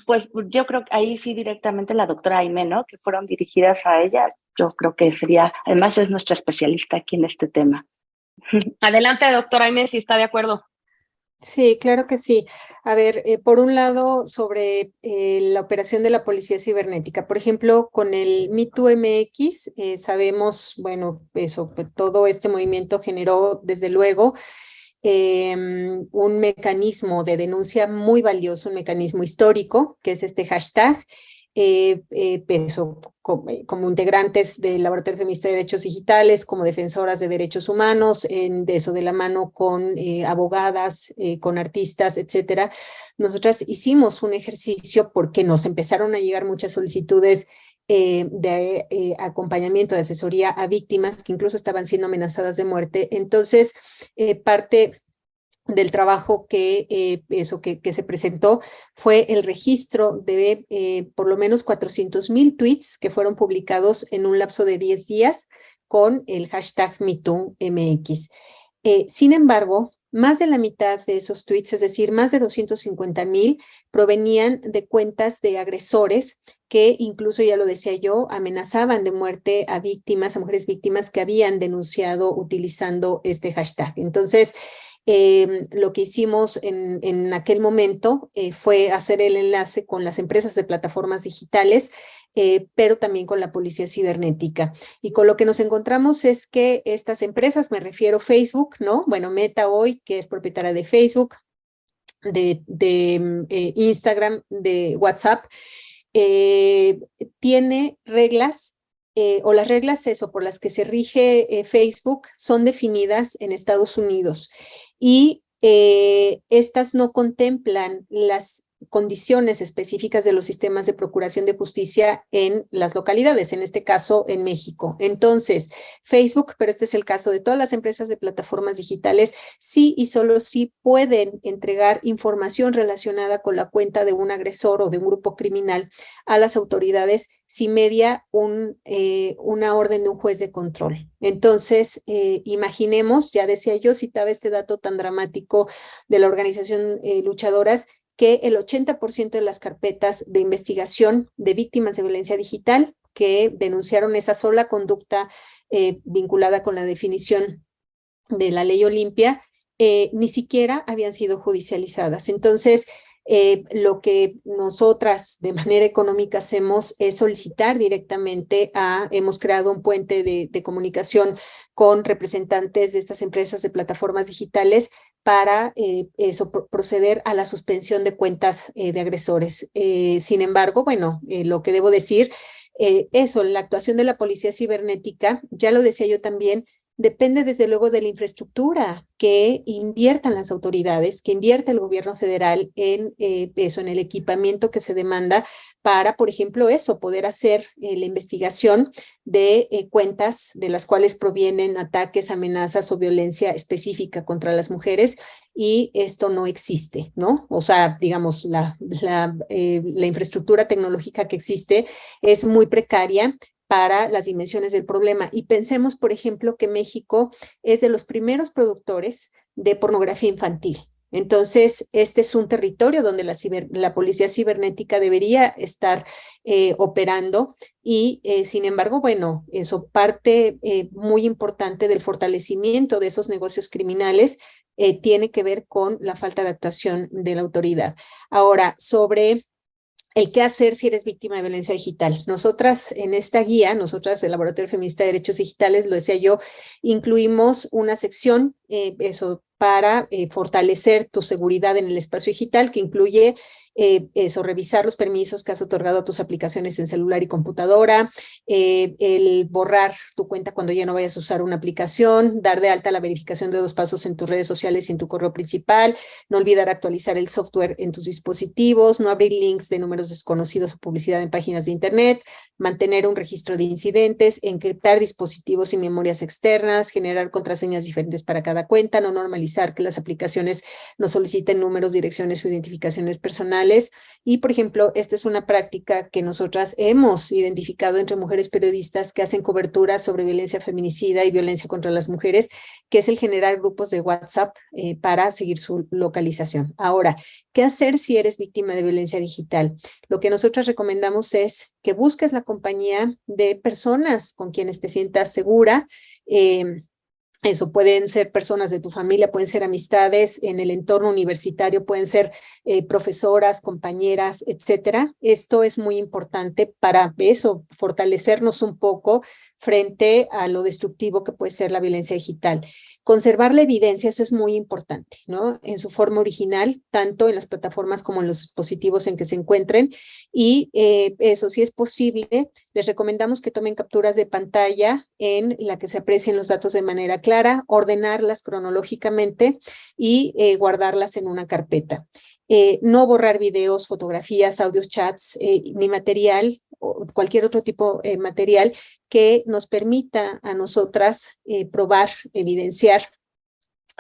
Pues yo creo que ahí sí directamente la doctora Aimé, ¿no? Que fueron dirigidas a ella. Yo creo que sería, además es nuestra especialista aquí en este tema. Adelante, doctora Aimé, si está de acuerdo. Sí, claro que sí. A ver, por un lado, sobre la operación de la policía cibernética. Por ejemplo, con el MeToo-MX, sabemos, bueno, eso, todo este movimiento generó, desde luego, un mecanismo de denuncia muy valioso, un mecanismo histórico, que es este hashtag. Como integrantes del Laboratorio Feminista de Derechos Digitales, como defensoras de derechos humanos, de eso de la mano con abogadas, con artistas, etcétera. Nosotras hicimos un ejercicio porque nos empezaron a llegar muchas solicitudes de acompañamiento, de asesoría a víctimas que incluso estaban siendo amenazadas de muerte. Entonces, parte del trabajo que se presentó fue el registro de por lo menos 400,000 tweets que fueron publicados en un lapso de 10 días con el hashtag MeTooMX. Sin embargo, más de la mitad de esos tweets, es decir, más de 250,000, provenían de cuentas de agresores que incluso, ya lo decía yo, amenazaban de muerte a víctimas, a mujeres víctimas que habían denunciado utilizando este hashtag. Entonces, lo que hicimos en aquel momento fue hacer el enlace con las empresas de plataformas digitales, pero también con la policía cibernética. Y con lo que nos encontramos es que estas empresas, me refiero a Facebook, ¿no? Bueno, Meta hoy, que es propietaria de Facebook, de Instagram, de WhatsApp, tiene reglas o las reglas por las que se rige Facebook son definidas en Estados Unidos y estas no contemplan las condiciones específicas de los sistemas de procuración de justicia en las localidades, en este caso en México. Entonces, Facebook, pero este es el caso de todas las empresas de plataformas digitales, sí y solo sí pueden entregar información relacionada con la cuenta de un agresor o de un grupo criminal a las autoridades si media una orden de un juez de control. Entonces, imaginemos, ya decía yo, citaba este dato tan dramático de la organización Luchadoras, que el 80% de las carpetas de investigación de víctimas de violencia digital que denunciaron esa sola conducta vinculada con la definición de la ley Olimpia, ni siquiera habían sido judicializadas. Entonces, lo que nosotras de manera económica hacemos es solicitar directamente hemos creado un puente de comunicación con representantes de estas empresas de plataformas digitales para proceder a la suspensión de cuentas de agresores. Sin embargo, bueno, lo que debo decir, la actuación de la policía cibernética, ya lo decía yo también, depende desde luego de la infraestructura que inviertan las autoridades, que invierta el gobierno federal en en el equipamiento que se demanda para, por ejemplo, poder hacer la investigación de cuentas de las cuales provienen ataques, amenazas o violencia específica contra las mujeres, y esto no existe, ¿no? O sea, digamos, la infraestructura tecnológica que existe es muy precaria para las dimensiones del problema. Y pensemos, por ejemplo, que México es de los primeros productores de pornografía infantil. Entonces, este es un territorio donde la policía cibernética debería estar operando y, sin embargo, bueno, eso parte muy importante del fortalecimiento de esos negocios criminales tiene que ver con la falta de actuación de la autoridad. Ahora, sobre el qué hacer si eres víctima de violencia digital. Nosotras en esta guía, nosotras el Laboratorio Feminista de Derechos Digitales, lo decía yo, incluimos una sección para fortalecer tu seguridad en el espacio digital, que incluye revisar los permisos que has otorgado a tus aplicaciones en celular y computadora, el borrar tu cuenta cuando ya no vayas a usar una aplicación, dar de alta la verificación de 2 pasos en tus redes sociales y en tu correo principal, no olvidar actualizar el software en tus dispositivos, no abrir links de números desconocidos o publicidad en páginas de internet, mantener un registro de incidentes, encriptar dispositivos y memorias externas, generar contraseñas diferentes para cada cuenta, no normalizar que las aplicaciones nos soliciten números, direcciones o identificaciones personales. Y, por ejemplo, esta es una práctica que nosotras hemos identificado entre mujeres periodistas que hacen cobertura sobre violencia feminicida y violencia contra las mujeres, que es el generar grupos de WhatsApp para seguir su localización. Ahora, ¿qué hacer si eres víctima de violencia digital? Lo que nosotras recomendamos es que busques la compañía de personas con quienes te sientas segura. Eso pueden ser personas de tu familia, pueden ser amistades en el entorno universitario, pueden ser profesoras, compañeras, etcétera. Esto es muy importante para fortalecernos un poco frente a lo destructivo que puede ser la violencia digital. Conservar la evidencia, eso es muy importante, ¿no? En su forma original, tanto en las plataformas como en los dispositivos en que se encuentren. Y eso, si es posible, les recomendamos que tomen capturas de pantalla en la que se aprecien los datos de manera clara, ordenarlas cronológicamente y guardarlas en una carpeta. No borrar videos, fotografías, audios, chats, ni material o cualquier otro tipo de material que nos permita a nosotras probar, evidenciar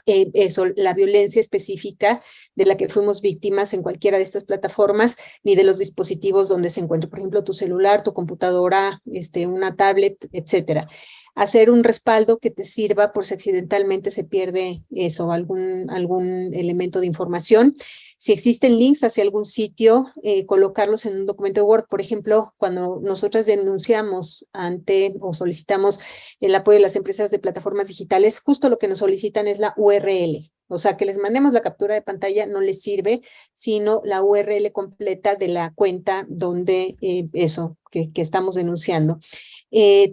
eso, la violencia específica de la que fuimos víctimas en cualquiera de estas plataformas, ni de los dispositivos donde se encuentre, por ejemplo, tu celular, tu computadora, una tablet, etcétera. Hacer un respaldo que te sirva por si accidentalmente se pierde eso, algún elemento de información. Si existen links hacia algún sitio, colocarlos en un documento de Word. Por ejemplo, cuando nosotras denunciamos ante o solicitamos el apoyo de las empresas de plataformas digitales, justo lo que nos solicitan es la URL. O sea, que les mandemos la captura de pantalla no les sirve, sino la URL completa de la cuenta donde que estamos denunciando.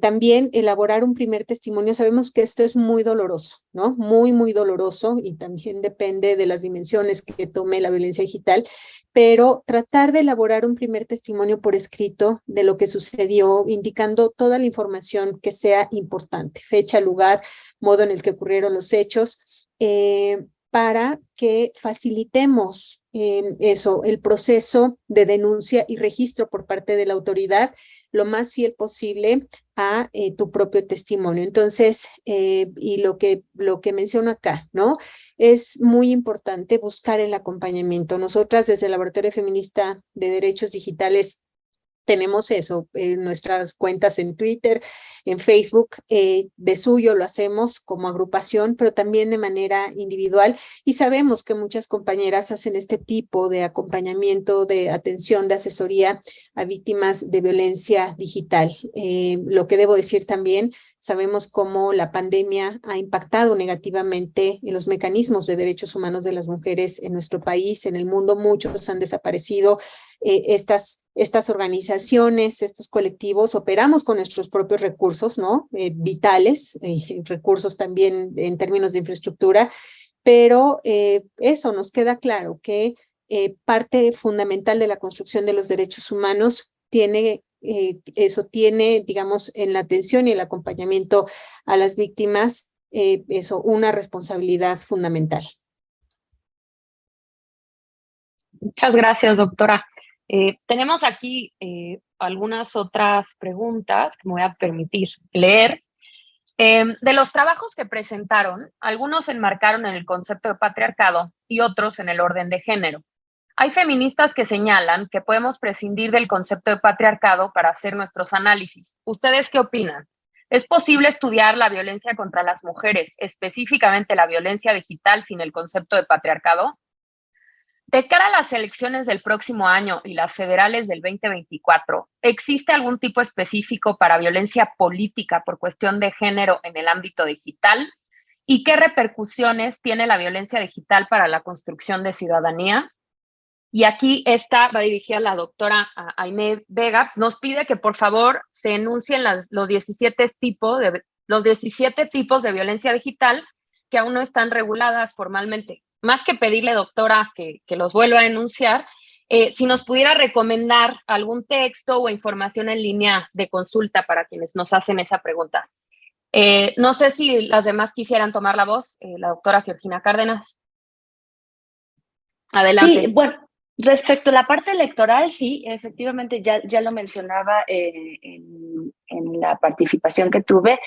También elaborar un primer testimonio. Sabemos que esto es muy doloroso, ¿no? Muy, muy doloroso, y también depende de las dimensiones que tome la violencia digital, pero tratar de elaborar un primer testimonio por escrito de lo que sucedió, indicando toda la información que sea importante, fecha, lugar, modo en el que ocurrieron los hechos, para que facilitemos el proceso de denuncia y registro por parte de la autoridad lo más fiel posible a tu propio testimonio. Entonces, y lo que menciono acá, ¿no? Es muy importante buscar el acompañamiento. Nosotras desde el Laboratorio Feminista de Derechos Digitales tenemos eso, nuestras cuentas en Twitter, en Facebook, de suyo lo hacemos como agrupación, pero también de manera individual, y sabemos que muchas compañeras hacen este tipo de acompañamiento, de atención, de asesoría a víctimas de violencia digital. Lo que debo decir también, sabemos cómo la pandemia ha impactado negativamente en los mecanismos de derechos humanos de las mujeres en nuestro país, en el mundo. Muchos han desaparecido. Estas organizaciones, estos colectivos, operamos con nuestros propios recursos, ¿no? Vitales, recursos también en términos de infraestructura, pero eso nos queda claro que parte fundamental de la construcción de los derechos humanos tiene, digamos, en la atención y el acompañamiento a las víctimas, una responsabilidad fundamental. Muchas gracias, doctora. Tenemos aquí algunas otras preguntas que me voy a permitir leer. De los trabajos que presentaron, algunos se enmarcaron en el concepto de patriarcado y otros en el orden de género. Hay feministas que señalan que podemos prescindir del concepto de patriarcado para hacer nuestros análisis. ¿Ustedes qué opinan? ¿Es posible estudiar la violencia contra las mujeres, específicamente la violencia digital, sin el concepto de patriarcado? De cara a las elecciones del próximo año y las federales del 2024, ¿existe algún tipo específico para violencia política por cuestión de género en el ámbito digital? ¿Y qué repercusiones tiene la violencia digital para la construcción de ciudadanía? Y aquí esta va dirigida a la doctora Aimee Vega. Nos pide que por favor se enuncien los 17 tipos de violencia digital que aún no están reguladas formalmente. Más que pedirle, doctora, que los vuelva a enunciar, si nos pudiera recomendar algún texto o información en línea de consulta para quienes nos hacen esa pregunta. No sé si las demás quisieran tomar la voz. La doctora Georgina Cárdenas. Adelante. Sí, bueno, respecto a la parte electoral, sí, efectivamente ya lo mencionaba en la participación que tuve.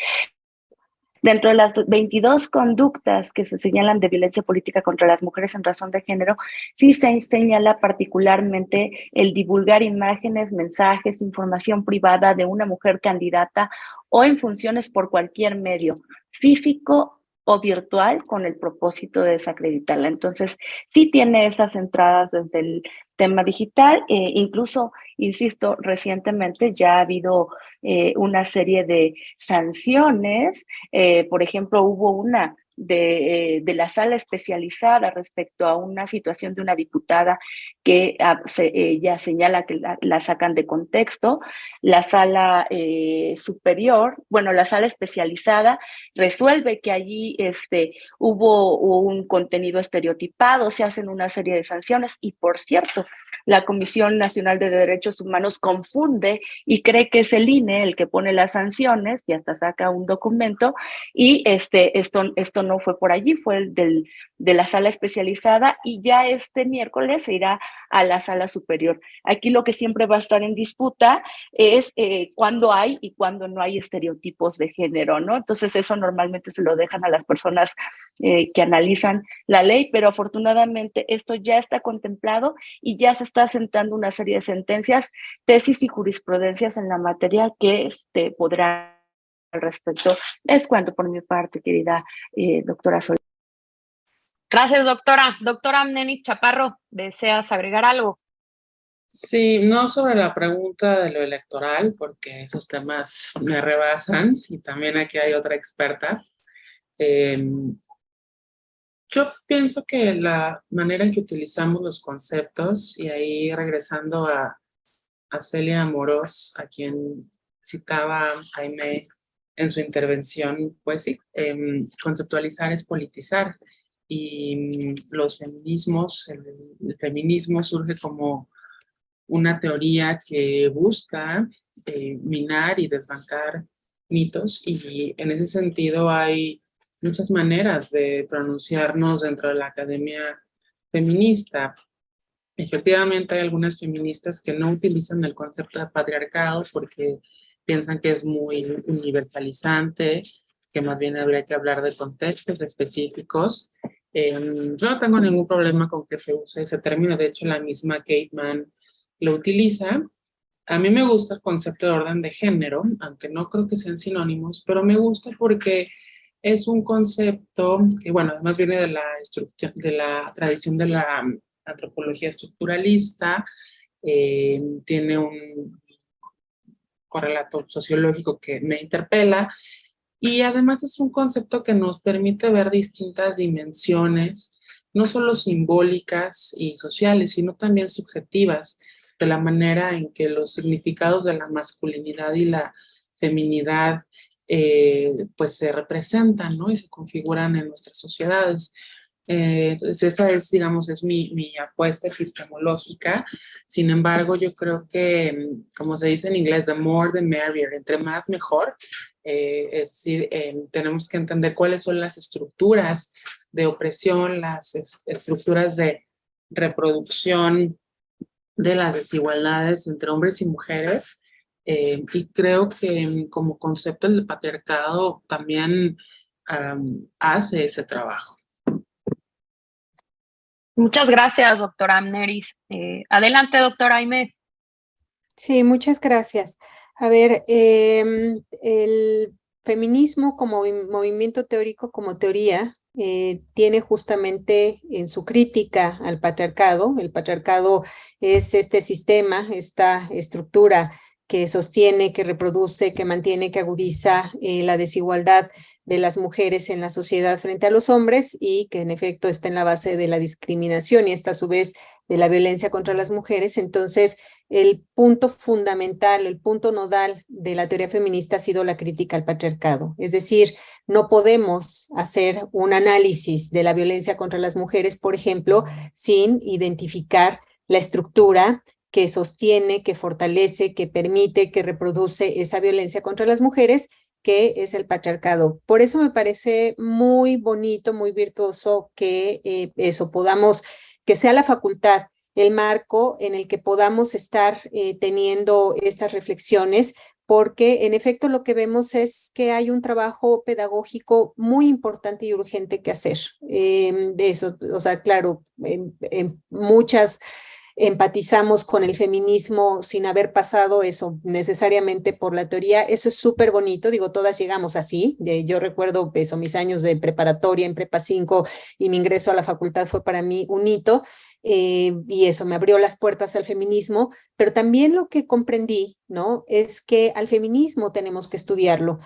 Dentro de las 22 conductas que se señalan de violencia política contra las mujeres en razón de género, sí se señala particularmente el divulgar imágenes, mensajes, información privada de una mujer candidata o en funciones por cualquier medio, físico o virtual, con el propósito de desacreditarla. Entonces, sí tiene esas entradas desde el tema digital. Incluso, insisto, recientemente ya ha habido una serie de sanciones. Por ejemplo, hubo una de la sala especializada respecto a una situación de una diputada que ya señala que la sacan de contexto. La sala superior, bueno, la sala especializada resuelve que allí hubo un contenido estereotipado, se hacen una serie de sanciones y, por cierto, la Comisión Nacional de Derechos Humanos confunde y cree que es el INE el que pone las sanciones y hasta saca un documento, y esto no fue por allí, fue de la sala especializada, y ya este miércoles se irá a la sala superior. Aquí lo que siempre va a estar en disputa es cuándo hay y cuándo no hay estereotipos de género, ¿no? Entonces eso normalmente se lo dejan a las personas que analizan la ley, pero afortunadamente esto ya está contemplado y ya se está sentando una serie de sentencias, tesis y jurisprudencias en la materia que podrá al respecto. Es cuanto por mi parte, querida doctora Sol. Gracias, doctora. Doctora Amneris Chaparro, ¿deseas agregar algo? Sí, no sobre la pregunta de lo electoral, porque esos temas me rebasan y también aquí hay otra experta. Yo pienso que la manera en que utilizamos los conceptos, y ahí regresando a Celia Amorós, a quien citaba Jaime en su intervención, pues sí, conceptualizar es politizar. Y los feminismos, el feminismo surge como una teoría que busca minar y desbancar mitos, y en ese sentido hay muchas maneras de pronunciarnos dentro de la academia feminista. Efectivamente, hay algunas feministas que no utilizan el concepto de patriarcado porque piensan que es muy universalizante, que más bien habría que hablar de contextos específicos. Yo no tengo ningún problema con que se use ese término. De hecho, la misma Kate Mann lo utiliza. A mí me gusta el concepto de orden de género, aunque no creo que sean sinónimos, pero me gusta porque es un concepto que, bueno, además viene de la tradición de la antropología estructuralista, tiene un correlato sociológico que me interpela, y además es un concepto que nos permite ver distintas dimensiones, no solo simbólicas y sociales, sino también subjetivas, de la manera en que los significados de la masculinidad y la feminidad pues se representan, ¿no? Y se configuran en nuestras sociedades. Entonces esa es, digamos, es mi apuesta epistemológica. Sin embargo, yo creo que, como se dice en inglés, the more the merrier, entre más mejor. Es decir, tenemos que entender cuáles son las estructuras de opresión, las estructuras de reproducción de las desigualdades entre hombres y mujeres, y creo que como concepto el patriarcado también hace ese trabajo. Muchas gracias, doctora Amneris. Adelante, doctora Aimee. Sí, muchas gracias. A ver, el feminismo como movimiento teórico, como teoría, tiene justamente en su crítica al patriarcado. El patriarcado es este sistema, esta estructura que sostiene, que reproduce, que mantiene, que agudiza la desigualdad de las mujeres en la sociedad frente a los hombres, y que en efecto está en la base de la discriminación y esta a su vez de la violencia contra las mujeres. Entonces, el punto fundamental, el punto nodal de la teoría feminista ha sido la crítica al patriarcado. Es decir, no podemos hacer un análisis de la violencia contra las mujeres, por ejemplo, sin identificar la estructura que sostiene, que fortalece, que permite, que reproduce esa violencia contra las mujeres, que es el patriarcado. Por eso me parece muy bonito, muy virtuoso que que sea la facultad, el marco en el que podamos estar teniendo estas reflexiones, porque en efecto lo que vemos es que hay un trabajo pedagógico muy importante y urgente que hacer. De eso, o sea, claro, muchas empatizamos con el feminismo sin haber pasado eso necesariamente por la teoría. Eso es súper bonito, digo, todas llegamos así. Yo recuerdo eso, mis años de preparatoria en Prepa 5 y mi ingreso a la facultad fue para mí un hito, y eso me abrió las puertas al feminismo, pero también lo que comprendí, ¿no? Es que al feminismo tenemos que estudiarlo,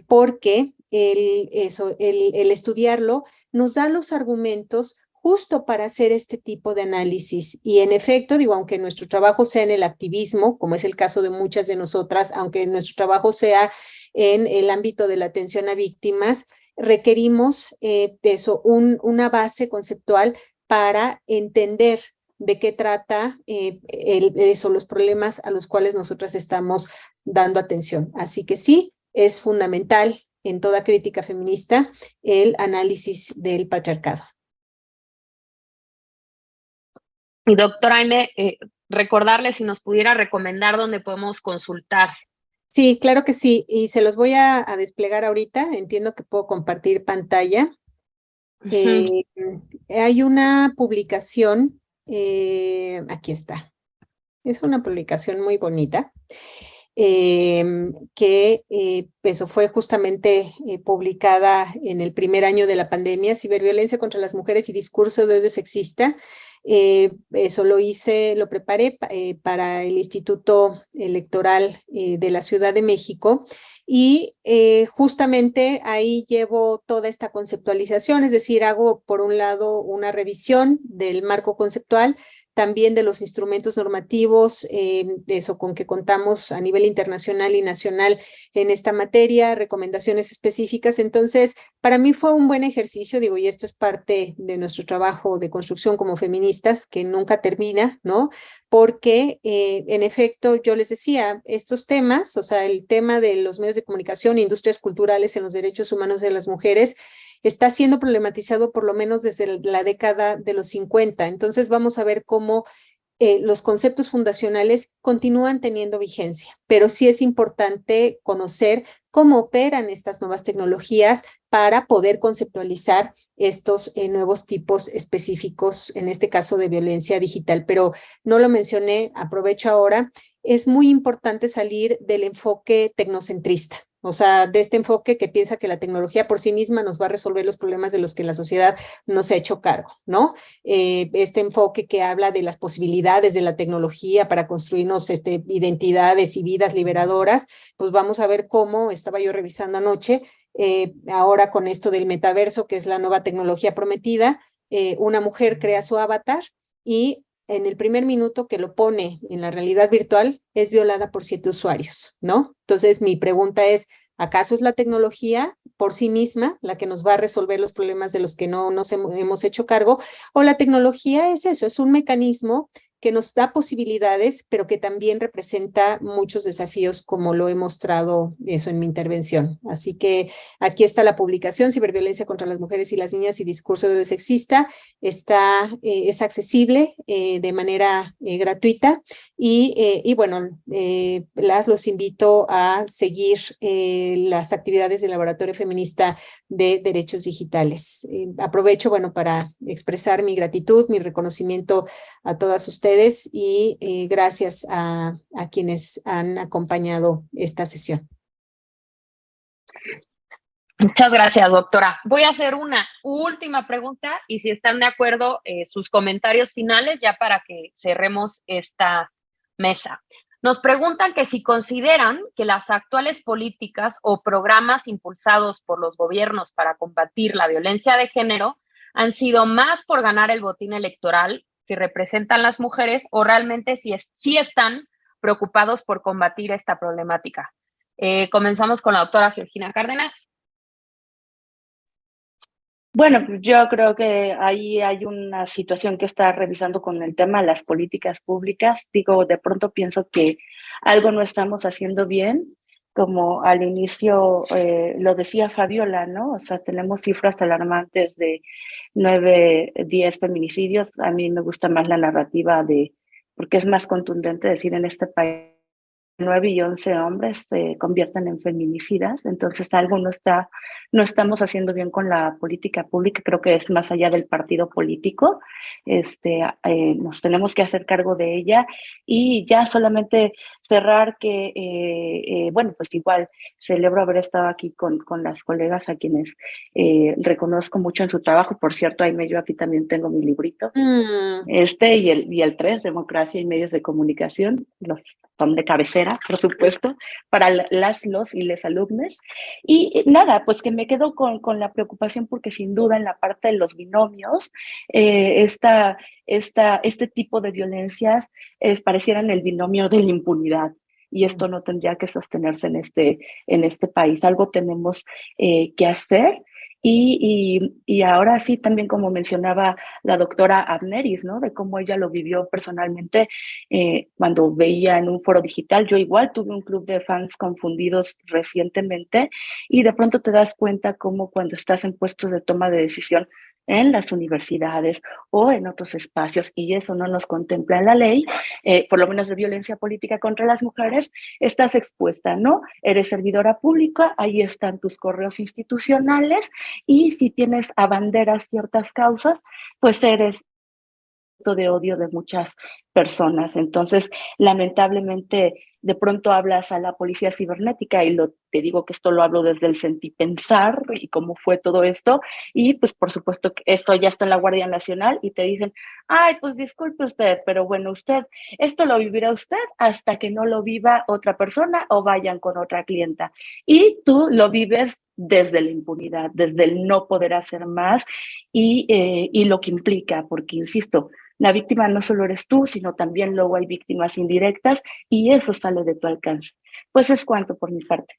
porque el estudiarlo nos da los argumentos justo para hacer este tipo de análisis. Y en efecto, digo, aunque nuestro trabajo sea en el activismo, como es el caso de muchas de nosotras, aunque nuestro trabajo sea en el ámbito de la atención a víctimas, requerimos de eso, una base conceptual para entender de qué trata los problemas a los cuales nosotras estamos dando atención. Así que sí, es fundamental en toda crítica feminista el análisis del patriarcado. Y doctora Aime, recordarle si nos pudiera recomendar dónde podemos consultar. Sí, claro que sí, y se los voy a desplegar ahorita. Entiendo que puedo compartir pantalla. Hay una publicación, aquí está. Es una publicación muy bonita, que eso fue justamente publicada en el primer año de la pandemia, Ciberviolencia contra las mujeres y discurso de odio sexista. Eso lo preparé para el Instituto Electoral de la Ciudad de México, y justamente ahí llevo toda esta conceptualización, es decir, hago por un lado una revisión del marco conceptual, también de los instrumentos normativos, de eso con que contamos a nivel internacional y nacional en esta materia, recomendaciones específicas. Entonces, para mí fue un buen ejercicio, digo, y esto es parte de nuestro trabajo de construcción como feministas, que nunca termina, ¿no? Porque, en efecto, yo les decía, estos temas, o sea, el tema de los medios de comunicación, industrias culturales en los derechos humanos de las mujeres, está siendo problematizado por lo menos desde la década de los 50. Entonces vamos a ver cómo los conceptos fundacionales continúan teniendo vigencia, pero sí es importante conocer cómo operan estas nuevas tecnologías para poder conceptualizar estos nuevos tipos específicos, en este caso de violencia digital. Pero no lo mencioné, aprovecho ahora, es muy importante salir del enfoque tecnocentrista. O sea, de este enfoque que piensa que la tecnología por sí misma nos va a resolver los problemas de los que la sociedad no se ha hecho cargo, ¿no? Este enfoque que habla de las posibilidades de la tecnología para construirnos identidades y vidas liberadoras, pues vamos a ver cómo, estaba yo revisando anoche, ahora con esto del metaverso, que es la nueva tecnología prometida, una mujer crea su avatar y en el primer minuto que lo pone en la realidad virtual, es violada por 7 usuarios, ¿no? Entonces, mi pregunta es, ¿acaso es la tecnología por sí misma la que nos va a resolver los problemas de los que no nos hemos hecho cargo? ¿O la tecnología es eso, es un mecanismo que nos da posibilidades, pero que también representa muchos desafíos, como lo he mostrado eso en mi intervención? Así que aquí está la publicación, Ciberviolencia contra las mujeres y las niñas y discurso de odio sexista. Es accesible de manera gratuita, y bueno, los invito a seguir las actividades del Laboratorio Feminista de Derechos Digitales. Aprovecho, bueno, para expresar mi gratitud, mi reconocimiento a todas ustedes, y gracias a quienes han acompañado esta sesión. Muchas gracias, doctora. Voy a hacer una última pregunta y si están de acuerdo, sus comentarios finales ya para que cerremos esta mesa. Nos preguntan que si consideran que las actuales políticas o programas impulsados por los gobiernos para combatir la violencia de género han sido más por ganar el botín electoral que representan las mujeres, o realmente sí están preocupados por combatir esta problemática. Comenzamos con la doctora Georgina Cárdenas. Bueno, yo creo que ahí hay una situación que está revisando con el tema de las políticas públicas. Digo, de pronto pienso que algo no estamos haciendo bien, como al inicio lo decía Fabiola, ¿no? O sea, tenemos cifras alarmantes de 9, 10 feminicidios. A mí me gusta más la narrativa porque es más contundente decir en este país 9 y 11 hombres se convierten en feminicidas, entonces algo no estamos haciendo bien con la política pública. Creo que es más allá del partido político, nos tenemos que hacer cargo de ella, y ya solamente cerrar que, bueno, pues igual celebro haber estado aquí con las colegas a quienes reconozco mucho en su trabajo. Por cierto, Aime, yo aquí también tengo mi librito. Y el 3, Democracia y Medios de Comunicación, son de cabecera, por supuesto, para los y les alumnos. Y nada, pues que me quedo con la preocupación porque sin duda en la parte de los binomios, este tipo de violencias parecieran el binomio de la impunidad. Y esto no tendría que sostenerse en este país. Algo tenemos que hacer. Y ahora sí, también como mencionaba la doctora Abneris, ¿no? De cómo ella lo vivió personalmente cuando veía en un foro digital. Yo igual tuve un club de fans confundidos recientemente y de pronto te das cuenta cómo cuando estás en puestos de toma de decisión en las universidades o en otros espacios, y eso no nos contempla en la ley, por lo menos de violencia política contra las mujeres, estás expuesta, ¿no? Eres servidora pública, ahí están tus correos institucionales, y si tienes abanderas ciertas causas, pues eres de odio de muchas personas. Entonces, lamentablemente, de pronto hablas a la policía cibernética y te digo que esto lo hablo desde el sentipensar y cómo fue todo esto, y pues por supuesto que esto ya está en la Guardia Nacional y te dicen, ay, pues disculpe usted, pero bueno, esto lo vivirá usted hasta que no lo viva otra persona o vayan con otra clienta. Y tú lo vives desde la impunidad, desde el no poder hacer más y lo que implica, porque insisto, la víctima no solo eres tú, sino también luego hay víctimas indirectas y eso sale de tu alcance. Pues es cuanto por mi parte.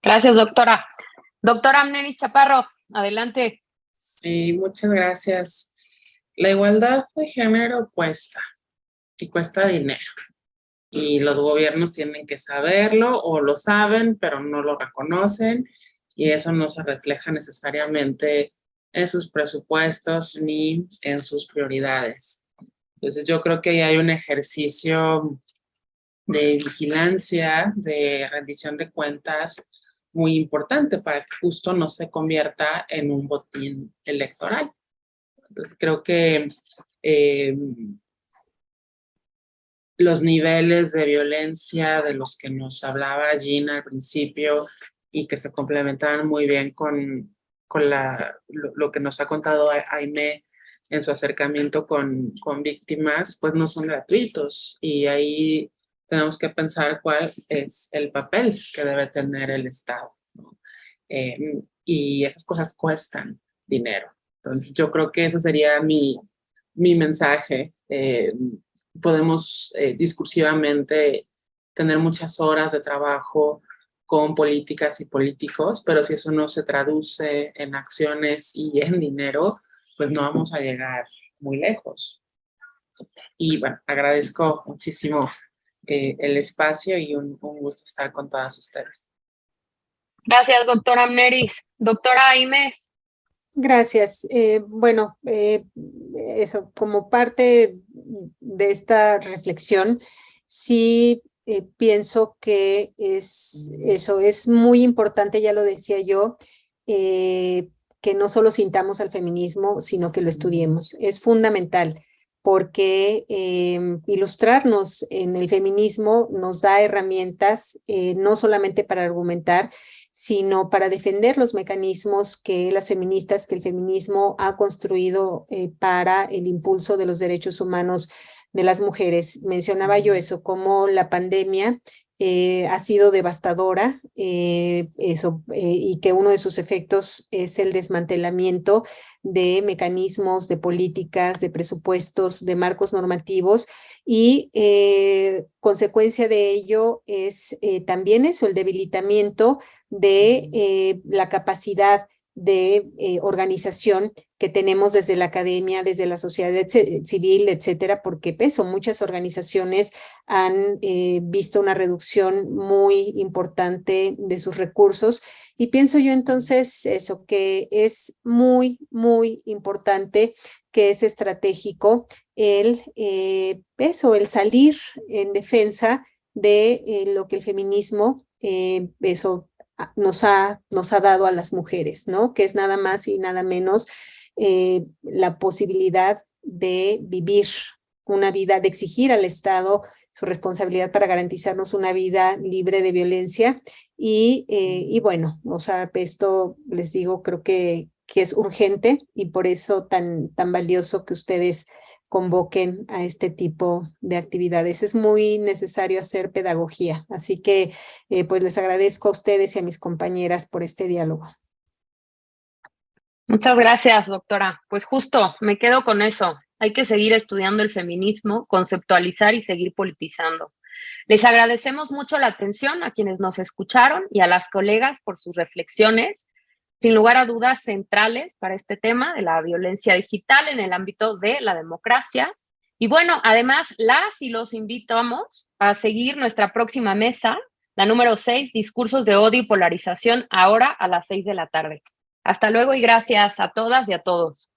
Gracias, doctora. Doctora Abneris Chaparro, adelante. Sí, muchas gracias. La igualdad de género cuesta y cuesta dinero. Y los gobiernos tienen que saberlo o lo saben, pero no lo reconocen y eso no se refleja necesariamente en sus presupuestos ni en sus prioridades. Entonces yo creo que ahí hay un ejercicio de vigilancia, de rendición de cuentas muy importante para que justo no se convierta en un botín electoral. Entonces creo que los niveles de violencia de los que nos hablaba Gina al principio y que se complementaban muy bien con lo que nos ha contado Aime en su acercamiento con víctimas, pues no son gratuitos y ahí tenemos que pensar cuál es el papel que debe tener el Estado, ¿no? Y esas cosas cuestan dinero. Entonces yo creo que ese sería mi mensaje. Podemos discursivamente tener muchas horas de trabajo con políticas y políticos, pero si eso no se traduce en acciones y en dinero, pues no vamos a llegar muy lejos. Y bueno, agradezco muchísimo el espacio y un gusto estar con todas ustedes. Gracias, doctora Abneris. Doctora Aime. Gracias. Bueno, eso, como parte de esta reflexión, sí pienso que es muy importante, ya lo decía yo, que no solo sintamos al feminismo, sino que lo estudiemos. Es fundamental porque ilustrarnos en el feminismo nos da herramientas no solamente para argumentar, sino para defender los mecanismos que las feministas, que el feminismo ha construido para el impulso de los derechos humanos de las mujeres. Mencionaba yo eso, como la pandemia ha sido devastadora y que uno de sus efectos es el desmantelamiento de mecanismos, de políticas, de presupuestos, de marcos normativos y consecuencia de ello es también eso, el debilitamiento de la capacidad de organización que tenemos desde la academia, desde la sociedad civil, etcétera, porque muchas organizaciones han visto una reducción muy importante de sus recursos y pienso yo entonces eso, que es muy, muy importante, que es estratégico el salir en defensa de lo que el feminismo nos ha dado a las mujeres, ¿no? Que es nada más y nada menos la posibilidad de vivir una vida, de exigir al Estado su responsabilidad para garantizarnos una vida libre de violencia. Y bueno, o sea, esto les digo, creo que es urgente y por eso tan valioso que ustedes convoquen a este tipo de actividades. Es muy necesario hacer pedagogía, así que pues les agradezco a ustedes y a mis compañeras por este diálogo. Muchas gracias, doctora. Pues justo, me quedo con eso. Hay que seguir estudiando el feminismo, conceptualizar y seguir politizando. Les agradecemos mucho la atención a quienes nos escucharon y a las colegas por sus reflexiones, sin lugar a dudas centrales para este tema de la violencia digital en el ámbito de la democracia. Y bueno, además, las y los invitamos a seguir nuestra próxima mesa, la número 6, Discursos de Odio y Polarización, ahora a las 6 de la tarde. Hasta luego y gracias a todas y a todos.